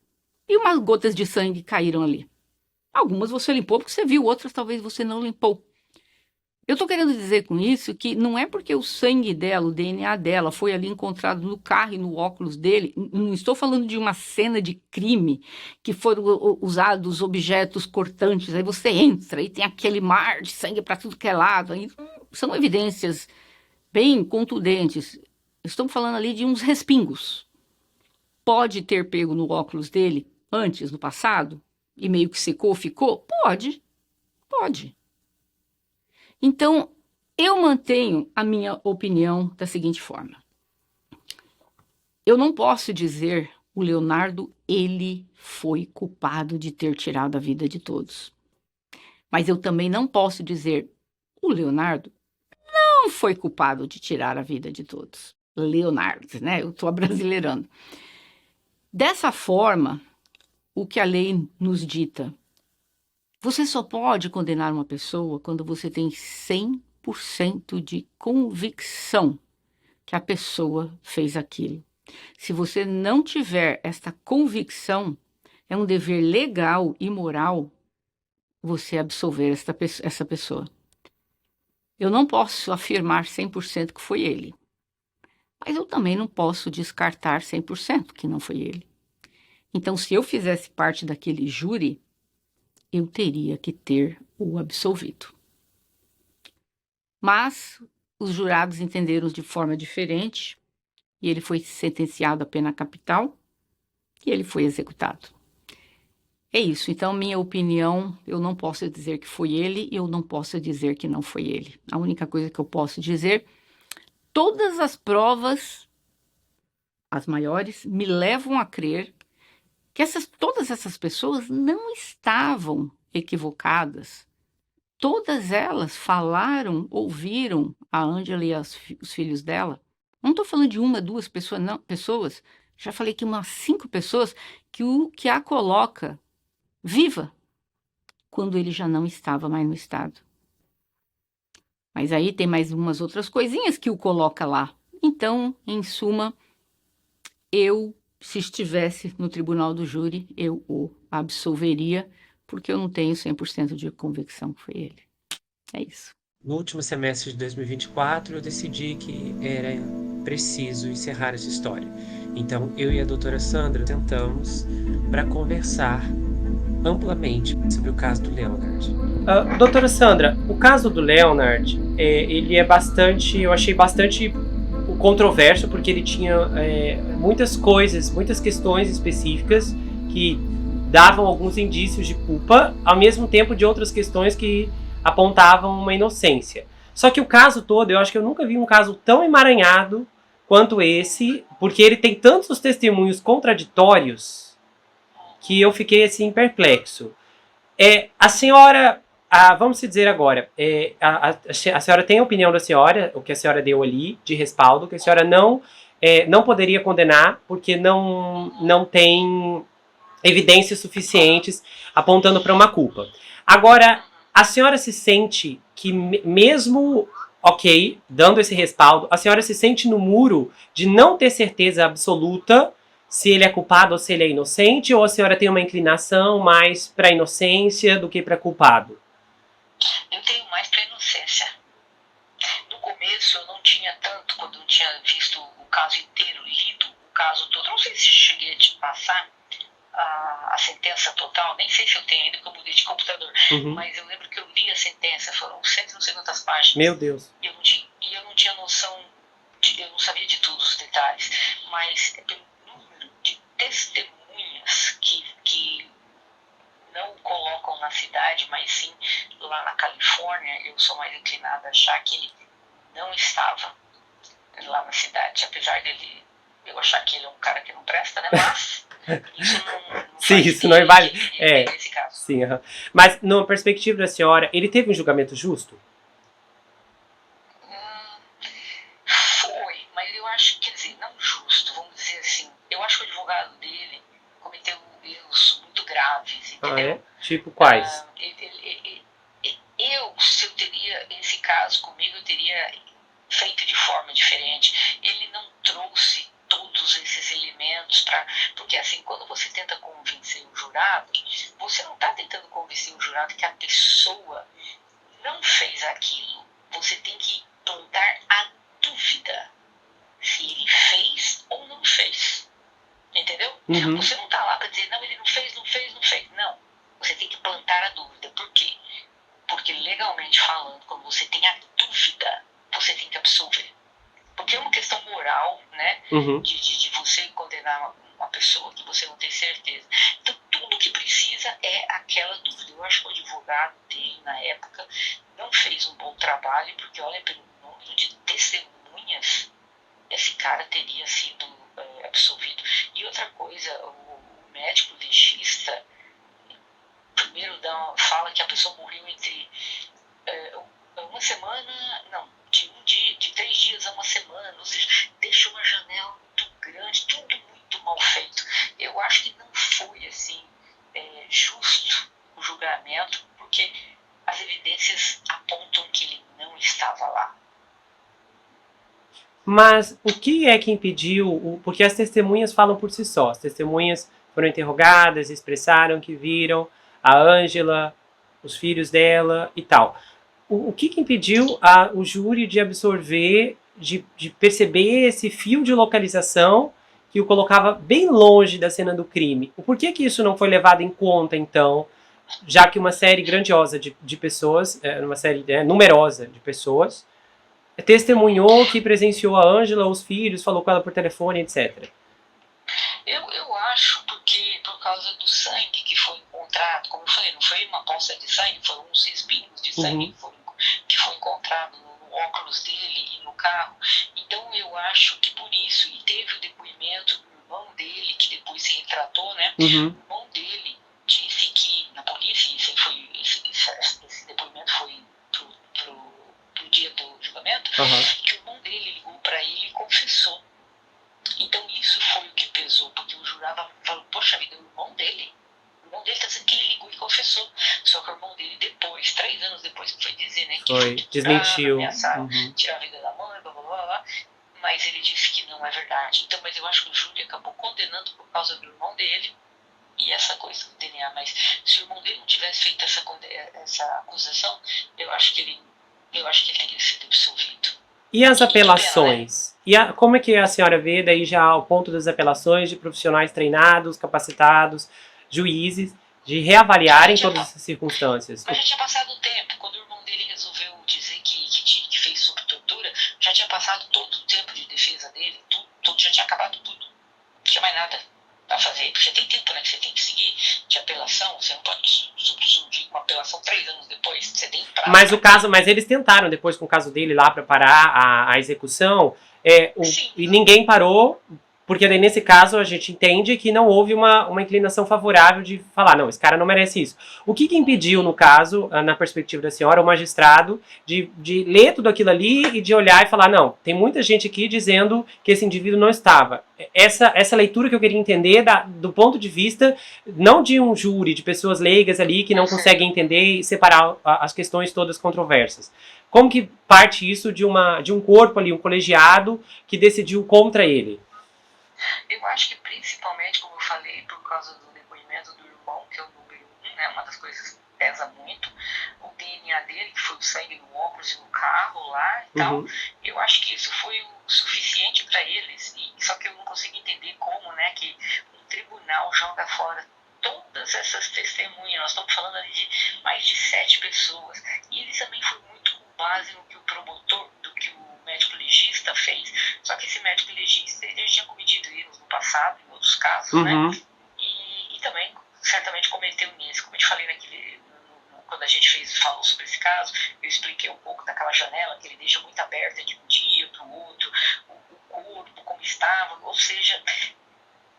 e umas gotas de sangue caíram ali? Algumas você limpou porque você viu, outras talvez você não limpou. Eu estou querendo dizer com isso que não é porque o sangue dela, o DNA dela, foi ali encontrado no carro e no óculos dele. Não estou falando de uma cena de crime que foram usados objetos cortantes. Aí você entra e tem aquele mar de sangue para tudo que é lado. Aí, são evidências bem contundentes. Estamos falando ali de uns respingos. Pode ter pego no óculos dele antes, no passado, e meio que secou, ficou? Pode, pode. Então, eu mantenho a minha opinião da seguinte forma. Eu não posso dizer o Leonardo, ele foi culpado de ter tirado a vida de todos. Mas eu também não posso dizer o Leonardo não foi culpado de tirar a vida de todos. Leonardo, né? Eu estou abrasileirando. Dessa forma, o que a lei nos dita, você só pode condenar uma pessoa quando você tem 100% de convicção que a pessoa fez aquilo. Se você não tiver esta convicção, é um dever legal e moral você absolver essa pessoa. Eu não posso afirmar 100% que foi ele, mas eu também não posso descartar 100% que não foi ele. Então, se eu fizesse parte daquele júri, eu teria que ter o absolvido. Mas os jurados entenderam de forma diferente e ele foi sentenciado à pena capital e ele foi executado. É isso. Então, minha opinião, eu não posso dizer que foi ele e eu não posso dizer que não foi ele. A única coisa que eu posso dizer, todas as provas, as maiores, me levam a crer que todas essas pessoas não estavam equivocadas. Todas elas falaram, ouviram a Ângela e os filhos dela. Não estou falando de uma, duas pessoas, não, pessoas. Já falei que umas 5 pessoas que a coloca viva quando ele já não estava mais no estado. Mas aí tem mais umas outras coisinhas que o coloca lá. Então, em suma, se estivesse no tribunal do júri, eu o absolveria, porque eu não tenho 100% de convicção que foi ele. É isso. No último semestre de 2024, eu decidi que era preciso encerrar essa história. Então, eu e a doutora Sandra sentamos para conversar amplamente sobre o caso do Leonard. Doutora Sandra, o caso do Leonard, ele é bastante, eu achei bastante controverso, porque ele tinha muitas coisas, muitas questões específicas que davam alguns indícios de culpa, ao mesmo tempo de outras questões que apontavam uma inocência. Só que o caso todo, eu acho que eu nunca vi um caso tão emaranhado quanto esse, porque ele tem tantos testemunhos contraditórios que eu fiquei assim perplexo. A senhora, vamos dizer agora, a senhora tem a opinião da senhora, o que a senhora deu ali de respaldo, que a senhora não poderia condenar porque não tem evidências suficientes apontando para uma culpa. Agora, a senhora se sente que mesmo, ok, dando esse respaldo, a senhora se sente no muro de não ter certeza absoluta se ele é culpado ou se ele é inocente, ou a senhora tem uma inclinação mais para inocência do que para culpado? Eu tenho mais para inocência. No começo eu não tinha tanto, quando eu tinha visto o caso inteiro, lido o caso todo. Não sei se cheguei a te passar a sentença total, nem sei se eu tenho ainda, porque eu mudei de computador. Mas eu lembro que eu li a sentença, foram 100 não sei quantas páginas. Meu Deus. E eu não tinha noção, eu não sabia de todos os detalhes, mas pelo número de testemunhas que não colocam na cidade, mas sim lá na Califórnia, eu sou mais inclinada a achar que ele não estava lá na cidade, apesar dele, eu achar que ele é um cara que não presta, né? Mas isso não Sim, faz isso não dele vale. nesse caso. Sim, mas na perspectiva da senhora, ele teve um julgamento justo? Foi, mas eu acho, quer dizer, não justo, vamos dizer assim. Eu acho que o advogado dele cometeu erros muito graves, entendeu? Tipo quais? Se eu teria esse caso comigo, eu teria feito de forma diferente. Ele não trouxe todos esses elementos porque assim, quando você tenta convencer o jurado, você não está tentando convencer o jurado que a pessoa não fez aquilo. Você tem que plantar a dúvida se ele fez ou não fez. Entendeu? Uhum. Você não está lá para dizer, não, ele não fez. Não. Você tem que plantar a dúvida. Por quê? Porque legalmente falando, quando você tem a dúvida, você tem que absolver. Porque é uma questão moral, né? Uhum. De você condenar uma pessoa que você não tem certeza. Então, tudo que precisa é aquela dúvida. Eu acho que o advogado dele, na época, não fez um bom trabalho, porque, olha, pelo número de testemunhas, esse cara teria sido absolvido. E outra coisa, o médico legista, primeiro fala que a pessoa morreu entre uma semana, não, de 3 dias a uma semana, ou seja, deixa uma janela muito grande, tudo muito mal feito. Eu acho que não foi assim justo o julgamento, porque as evidências apontam que ele não estava lá. Mas o que é que impediu? Porque as testemunhas falam por si só. As testemunhas foram interrogadas, expressaram que viram a Ângela, os filhos dela e tal. O que impediu o júri de absorver, de perceber esse fio de localização que o colocava bem longe da cena do crime? Por que isso não foi levado em conta, então, já que uma série grandiosa de pessoas, uma série numerosa de pessoas, testemunhou que presenciou a Ângela, os filhos, falou com ela por telefone, etc. Eu acho porque por causa do sangue que foi encontrado, como eu falei, não foi uma poça de sangue, foram uns respingos de sangue que foi encontrado no óculos dele e no carro. Então eu acho que por isso, e teve o depoimento do irmão dele, que depois se retratou, né? O irmão dele disse que, na polícia, esse depoimento foi pro dia do julgamento, que o irmão dele ligou para ele e confessou. Então isso foi o que pesou, porque o jurado falou, poxa vida, o irmão dele está dizendo que ele ligou e confessou. Só que o irmão dele depois, 3 anos depois, que foi dizer, né, que foi desmentiu, ameaçaram tirar a vida da mãe, blá blá blá blá, mas ele disse que não é verdade. Então, mas eu acho que o júri acabou condenando por causa do irmão dele e essa coisa do DNA. Mas se o irmão dele não tivesse feito essa acusação, eu acho que ele teria sido absolvido. E as apelações? Como é que a senhora vê daí já ao ponto das apelações de profissionais treinados, capacitados, juízes, de reavaliarem todas essas circunstâncias? Mas já tinha passado o tempo. Quando o irmão dele resolveu dizer que fez sob tortura, já tinha passado todo o tempo de defesa dele, tudo já tinha acabado tudo. Não tinha mais nada a fazer. Porque tem tempo, né, que você tem que seguir de apelação. Você não pode surgir com uma apelação 3 anos depois. Você tem prazo. Mas eles tentaram depois com o caso dele lá para parar a execução, e ninguém parou, porque daí nesse caso a gente entende que não houve uma inclinação favorável de falar, não, esse cara não merece isso. O que impediu, no caso, na perspectiva da senhora, o magistrado de ler tudo aquilo ali e de olhar e falar, não, tem muita gente aqui dizendo que esse indivíduo não estava. Essa leitura que eu queria entender do ponto de vista, não de um júri, de pessoas leigas ali que não conseguem entender e separar as questões todas controversas. Como que parte isso de um corpo ali, um colegiado, que decidiu contra ele? Eu acho que principalmente, como eu falei, por causa do depoimento do irmão, que é o número 1, né, uma das coisas que pesa muito, o DNA dele, que foi o sangue no óculos e no carro lá e tal, eu acho que isso foi o suficiente para eles, só que eu não consigo entender como, né, que um tribunal joga fora todas essas testemunhas. Nós estamos falando ali de mais de 7 pessoas, e ele também foi muito com base no que o promotor, do que o médico legista fez, só que esse médico legista ele já tinha cometido erros no passado, em outros casos, né? E também certamente cometeu nesse, como eu te falei quando a gente falou sobre esse caso, eu expliquei um pouco daquela janela que ele deixa muito aberta de um dia para o outro, o corpo, como estava, ou seja,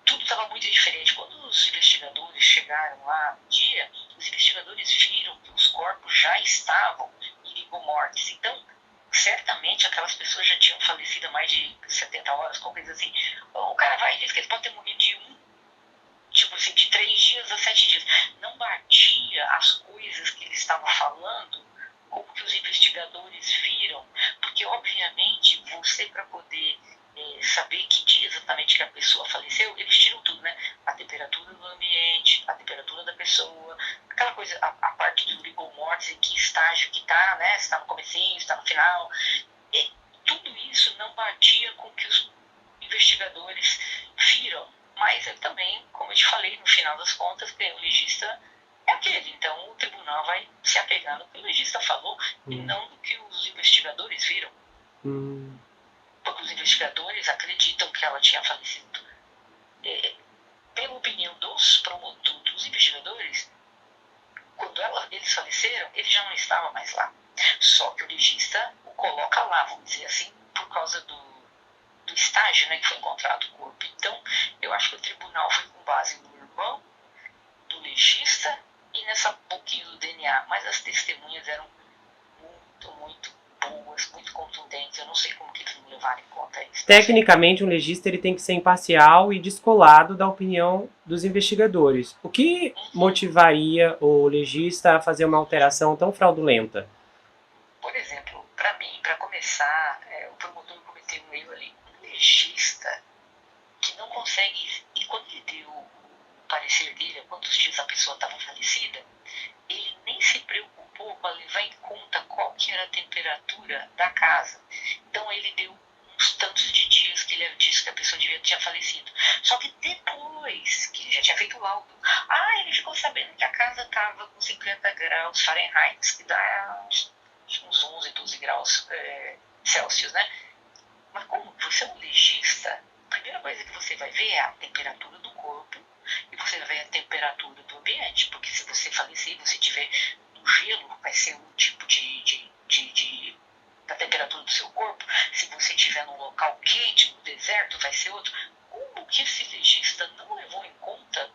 tudo estava muito diferente. Quando os investigadores chegaram lá no dia, os investigadores viram que os corpos já estavam em rigor mortis. Então, certamente aquelas pessoas já tinham falecido há mais de 70 horas, qualquer coisa assim. O cara vai e diz que eles podem ter morrido de 3 dias a 7 dias. Não batia as coisas que ele estava falando com o que os investigadores viram, porque obviamente você, para poder saber que dia exatamente que a pessoa faleceu, eles tiram tudo, né? A temperatura do ambiente, a temperatura da pessoa, aquela coisa, a parte do rigor mortis, em que estágio que está, né? Se está no comecinho, se está no final. E tudo isso não batia com o que os investigadores viram. Mas eu também, como eu te falei, no final das contas, o legista é aquele. Então o tribunal vai se apegar no que o legista falou e não no que os investigadores viram. Porque os investigadores acreditam que ela tinha falecido. Pela opinião dos investigadores, quando eles faleceram, ele já não estava mais lá. Só que o legista o coloca lá, vamos dizer assim, por causa do estágio, né, que foi encontrado o corpo. Então, eu acho que o tribunal foi com base no irmão, do legista e nessa pouquinho do DNA. Mas as testemunhas eram muito boas, muito contundentes. Eu não sei como que eles não levaram em conta isso. Tecnicamente, um legista ele tem que ser imparcial e descolado da opinião dos investigadores. O que motivaria o legista a fazer uma alteração tão fraudulenta? Por exemplo, para mim, para começar, o promotor cometeu um erro ali. Um legista que não consegue, e quando ele deu o parecer dele, há quantos dias a pessoa estava falecida, ele nem se preocupou para levar em conta qual que era a temperatura da casa. Então ele deu uns tantos de dias que ele disse que a pessoa tinha falecido. Só que depois que ele já tinha feito o laudo, ele ficou sabendo que a casa estava com 50 graus Fahrenheit, que dá uns 11, 12 graus Celsius, né? Mas como você é um legista, a primeira coisa que você vai ver é a temperatura do corpo e você vai ver a temperatura do ambiente, porque se você falecer e você tiver no gelo, vai ser um tipo da temperatura do seu corpo. Se você estiver num local quente, no deserto, vai ser outro. Como que esse legista não levou em conta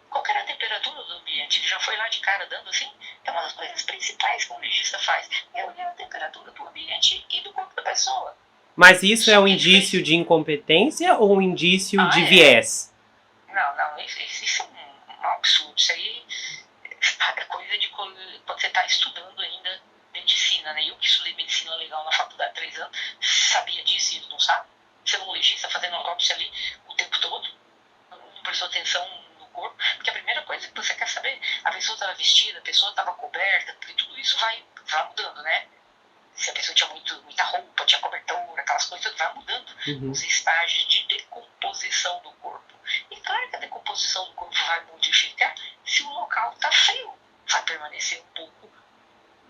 qual era a temperatura do ambiente? Ele já foi lá de cara dando assim? É uma das coisas principais que um legista faz, é olhar a temperatura do ambiente e do corpo da pessoa. Mas isso é um indício de incompetência ou um indício de viés? Não, isso é um absurdo. Isso aí é coisa de quando você está estudando ainda medicina, né? Eu que estudei medicina legal na faculdade há 3 anos, sabia disso e não sabe? Você é um legista fazendo autópsia ali o tempo todo, não prestou atenção no corpo, porque a primeira coisa que você quer saber, a pessoa estava vestida, a pessoa estava coberta, porque tudo isso vai mudando, né? Se a pessoa tinha muita roupa, tinha cobertura, aquelas coisas, vai mudando os estágios de decomposição do corpo. E claro que a decomposição do corpo vai modificar se o local está frio, vai permanecer um pouco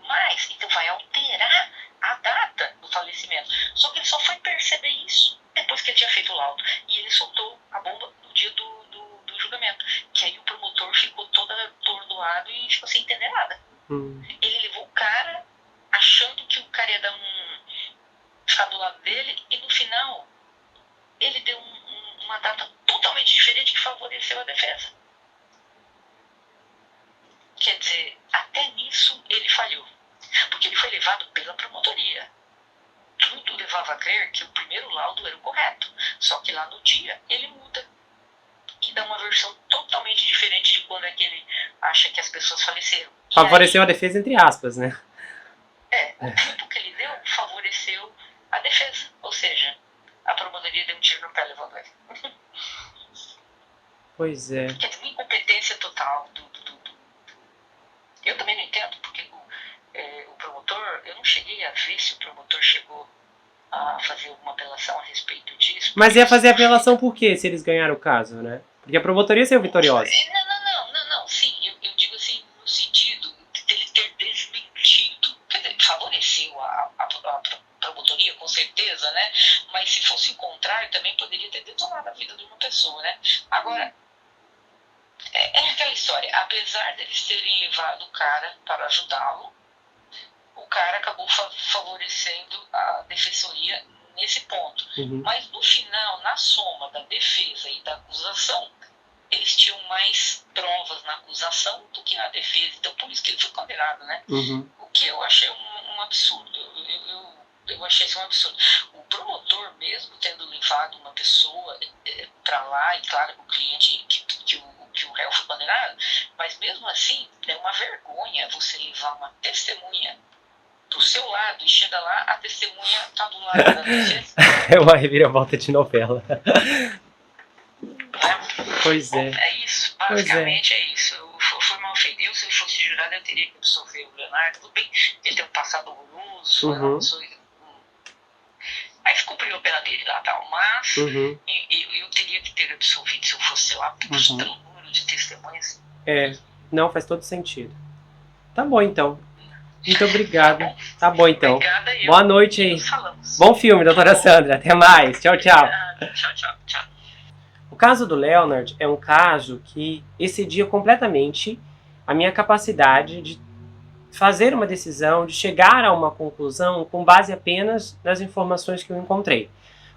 mais, então vai alterar a data do falecimento. Só que ele só foi perceber isso depois que ele tinha feito o laudo. E ele soltou a bomba no dia do julgamento. Que aí o promotor ficou todo atordoado e ficou sem entender nada. Ele levou o cara achando que o cara ia ficar do lado dele, e no final ele deu uma data totalmente diferente que favoreceu a defesa. Quer dizer, até nisso ele falhou, porque ele foi levado pela promotoria. Tudo levava a crer que o primeiro laudo era o correto, só que lá no dia ele muda e dá uma versão totalmente diferente de quando é que ele acha que as pessoas faleceram. Favoreceu a defesa entre aspas, né? O tempo que ele deu favoreceu a defesa, ou seja, a promotoria deu um tiro no pé levando ele. Pois é. Porque é uma incompetência total Eu também não entendo, porque o promotor, eu não cheguei a ver se o promotor chegou a fazer alguma apelação a respeito disso. Mas ia fazer apelação por quê, se eles ganharam o caso, né? Porque a promotoria saiu vitoriosa. Não, sim, eu digo assim, no sentido de ele ter desmentido, quer dizer, favoreceu a promotoria, com certeza, né? Mas se fosse o contrário, também poderia ter detonado a vida de uma pessoa, né? Agora, É aquela história, apesar deles terem levado o cara para ajudá-lo, o cara acabou favorecendo a defensoria nesse ponto. Uhum. Mas no final, na soma da defesa e da acusação, eles tinham mais provas na acusação do que na defesa. Então por isso que ele foi condenado, né? Uhum. O que eu achei um absurdo. Eu achei isso um absurdo. O promotor mesmo tendo levado uma pessoa para lá, e claro que o cliente, que o réu foi condenado, mas mesmo assim é uma vergonha você levar uma testemunha pro seu lado e chega lá, a testemunha tá do lado da defesa. É uma reviravolta de novela. Né? Pois é. É isso, basicamente é isso. Foi mal feito. Se eu fosse jurado, eu teria que absolver o Leonardo. Tudo bem, ele tem um passado horroroso, Uhum. Mas cumpriu a pena dele lá, tal. Mas Uhum. eu teria que ter absolvido se eu fosse lá, pelo número de testemunhas. Não, faz todo sentido. Tá bom, então. Muito obrigado. Tá bom, então. Obrigada, Boa noite aí. Nos falamos. Bom filme, doutora Sandra. Até mais. Tchau, tchau. Tchau. O caso do Leonard é um caso que excedia completamente a minha capacidade de fazer uma decisão, de chegar a uma conclusão com base apenas nas informações que eu encontrei,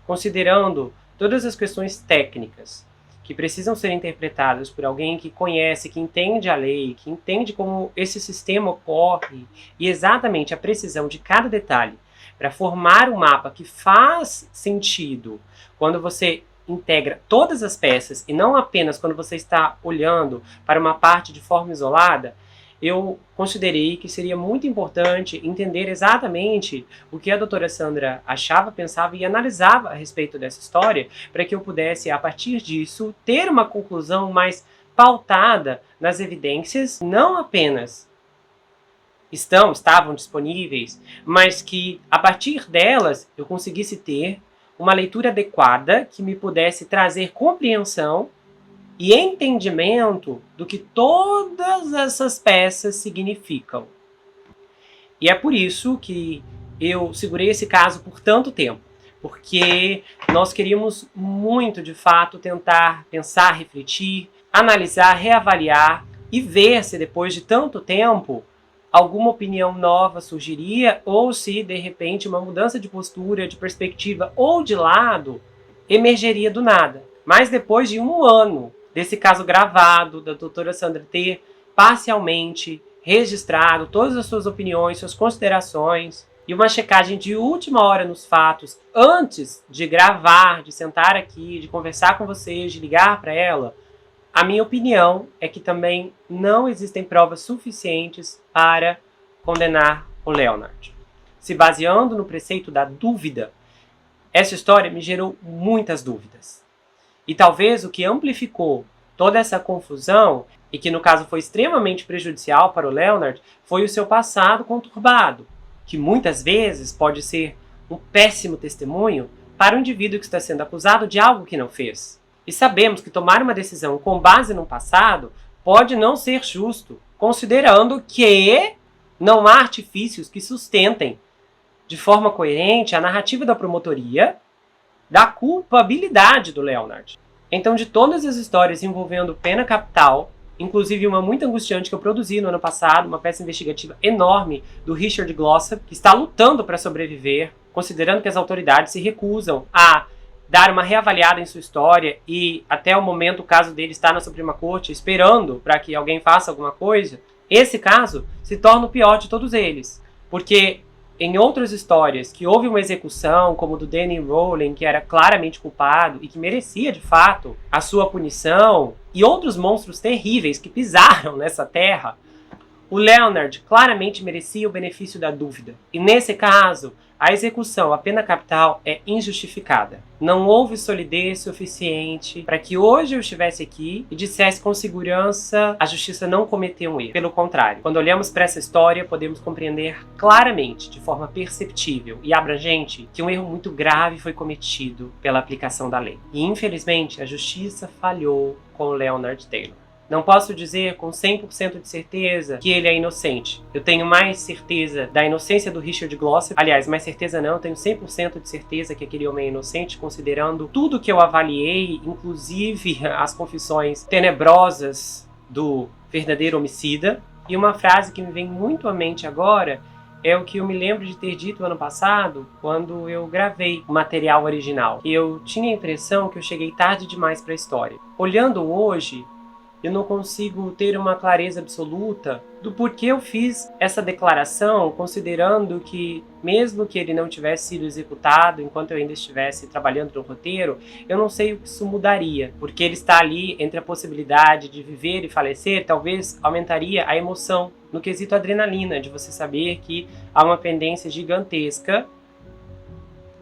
considerando todas as questões técnicas que precisam ser interpretadas por alguém que conhece, que entende a lei, que entende como esse sistema ocorre e exatamente a precisão de cada detalhe para formar um mapa que faz sentido quando você integra todas as peças e não apenas quando você está olhando para uma parte de forma isolada. Eu considerei que seria muito importante entender exatamente o que a doutora Sandra achava, pensava e analisava a respeito dessa história, para que eu pudesse, a partir disso, ter uma conclusão mais pautada nas evidências, não apenas estavam disponíveis, mas que, a partir delas, eu conseguisse ter uma leitura adequada que me pudesse trazer compreensão e entendimento do que todas essas peças significam. E é por isso que eu segurei esse caso por tanto tempo, porque nós queríamos muito, de fato, tentar pensar, refletir, analisar, reavaliar e ver se depois de tanto tempo alguma opinião nova surgiria ou se, de repente, uma mudança de postura, de perspectiva ou de lado emergeria do nada. Mas depois de 1 ano desse caso gravado, da doutora Sandra ter parcialmente registrado todas as suas opiniões, suas considerações, e uma checagem de última hora nos fatos, antes de gravar, de sentar aqui, de conversar com vocês, de ligar para ela, a minha opinião é que também não existem provas suficientes para condenar o Leonard. Se baseando no preceito da dúvida, essa história me gerou muitas dúvidas. E talvez o que amplificou toda essa confusão, e que no caso foi extremamente prejudicial para o Leonard, foi o seu passado conturbado, que muitas vezes pode ser um péssimo testemunho para o indivíduo que está sendo acusado de algo que não fez. E sabemos que tomar uma decisão com base no passado pode não ser justo, considerando que não há artifícios que sustentem de forma coerente a narrativa da promotoria da culpabilidade do Leonard. Então, de todas as histórias envolvendo pena capital, inclusive uma muito angustiante que eu produzi no ano passado, uma peça investigativa enorme do Richard Glossop, que está lutando para sobreviver, considerando que as autoridades se recusam a dar uma reavaliada em sua história e até o momento o caso dele está na Suprema Corte esperando para que alguém faça alguma coisa, esse caso se torna o pior de todos eles, porque em outras histórias que houve uma execução, como do Danny Rowling, que era claramente culpado e que merecia, de fato, a sua punição, e outros monstros terríveis que pisaram nessa terra, o Leonard claramente merecia o benefício da dúvida. E nesse caso, a execução, a pena capital, é injustificada. Não houve solidez suficiente para que hoje eu estivesse aqui e dissesse com segurança a justiça não cometeu um erro. Pelo contrário, quando olhamos para essa história, podemos compreender claramente, de forma perceptível e abrangente, que um erro muito grave foi cometido pela aplicação da lei. E infelizmente, a justiça falhou com o Leonard Taylor. Não posso dizer com 100% de certeza que ele é inocente. Eu tenho mais certeza da inocência do Richard Glossip. Aliás, mais certeza não, eu tenho 100% de certeza que aquele homem é inocente, considerando tudo que eu avaliei, inclusive as confissões tenebrosas do verdadeiro homicida. E uma frase que me vem muito à mente agora é o que eu me lembro de ter dito ano passado, quando eu gravei o material original. Eu tinha a impressão que eu cheguei tarde demais para a história. Olhando hoje, eu não consigo ter uma clareza absoluta do porquê eu fiz essa declaração, considerando que, mesmo que ele não tivesse sido executado enquanto eu ainda estivesse trabalhando no roteiro, eu não sei o que isso mudaria, porque ele está ali entre a possibilidade de viver e falecer, talvez aumentaria a emoção no quesito adrenalina, de você saber que há uma pendência gigantesca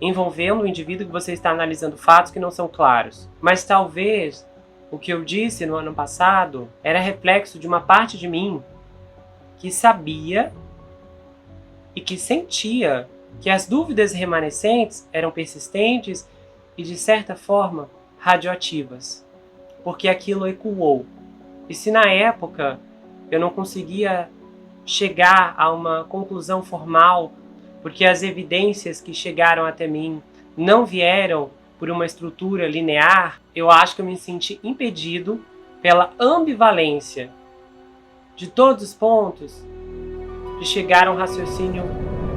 envolvendo o indivíduo que você está analisando fatos que não são claros. Mas talvez o que eu disse no ano passado era reflexo de uma parte de mim que sabia e que sentia que as dúvidas remanescentes eram persistentes e, de certa forma, radioativas, porque aquilo ecoou. E se na época eu não conseguia chegar a uma conclusão formal, porque as evidências que chegaram até mim não vieram por uma estrutura linear, eu acho que eu me senti impedido pela ambivalência de todos os pontos de chegar a um raciocínio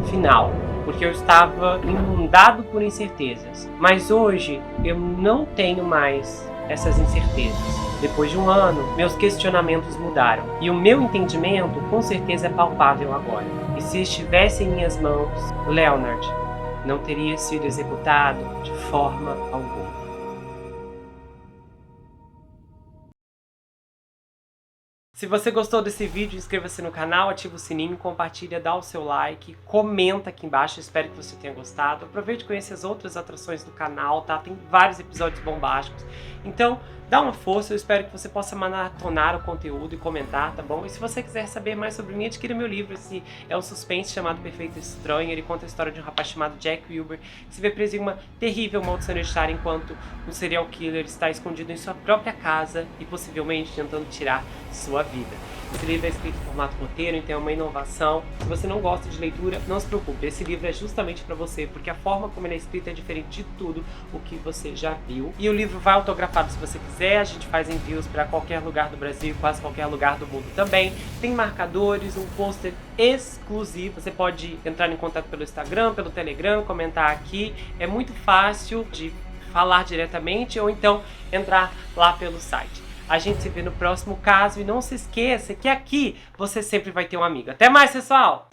final, porque eu estava inundado por incertezas. Mas hoje eu não tenho mais essas incertezas. Depois de um ano, meus questionamentos mudaram e o meu entendimento com certeza é palpável agora. E se estivesse em minhas mãos, Leonard não teria sido executado de forma alguma. Se você gostou desse vídeo, inscreva-se no canal, ativa o sininho, compartilha, dá o seu like, comenta aqui embaixo, espero que você tenha gostado. Aproveite e conheça as outras atrações do canal, tá? Tem vários episódios bombásticos. Então, dá uma força, eu espero que você possa maratonar o conteúdo e comentar, tá bom? E se você quiser saber mais sobre mim, adquira meu livro. Esse é um suspense chamado Perfeito Estranho. Ele conta a história de um rapaz chamado Jack Wilber, que se vê preso em uma terrível maldição hereditária enquanto um serial killer está escondido em sua própria casa e possivelmente tentando tirar sua vida. Esse livro é escrito em formato roteiro, então é uma inovação. Se você não gosta de leitura, não se preocupe. Esse livro é justamente para você, porque a forma como ele é escrito é diferente de tudo o que você já viu. E o livro vai autografado se você quiser. A gente faz envios para qualquer lugar do Brasil, quase qualquer lugar do mundo também. Tem marcadores, um pôster exclusivo. Você pode entrar em contato pelo Instagram, pelo Telegram, comentar aqui. É muito fácil de falar diretamente ou então entrar lá pelo site. A gente se vê no próximo caso e não se esqueça que aqui você sempre vai ter um amigo. Até mais, pessoal!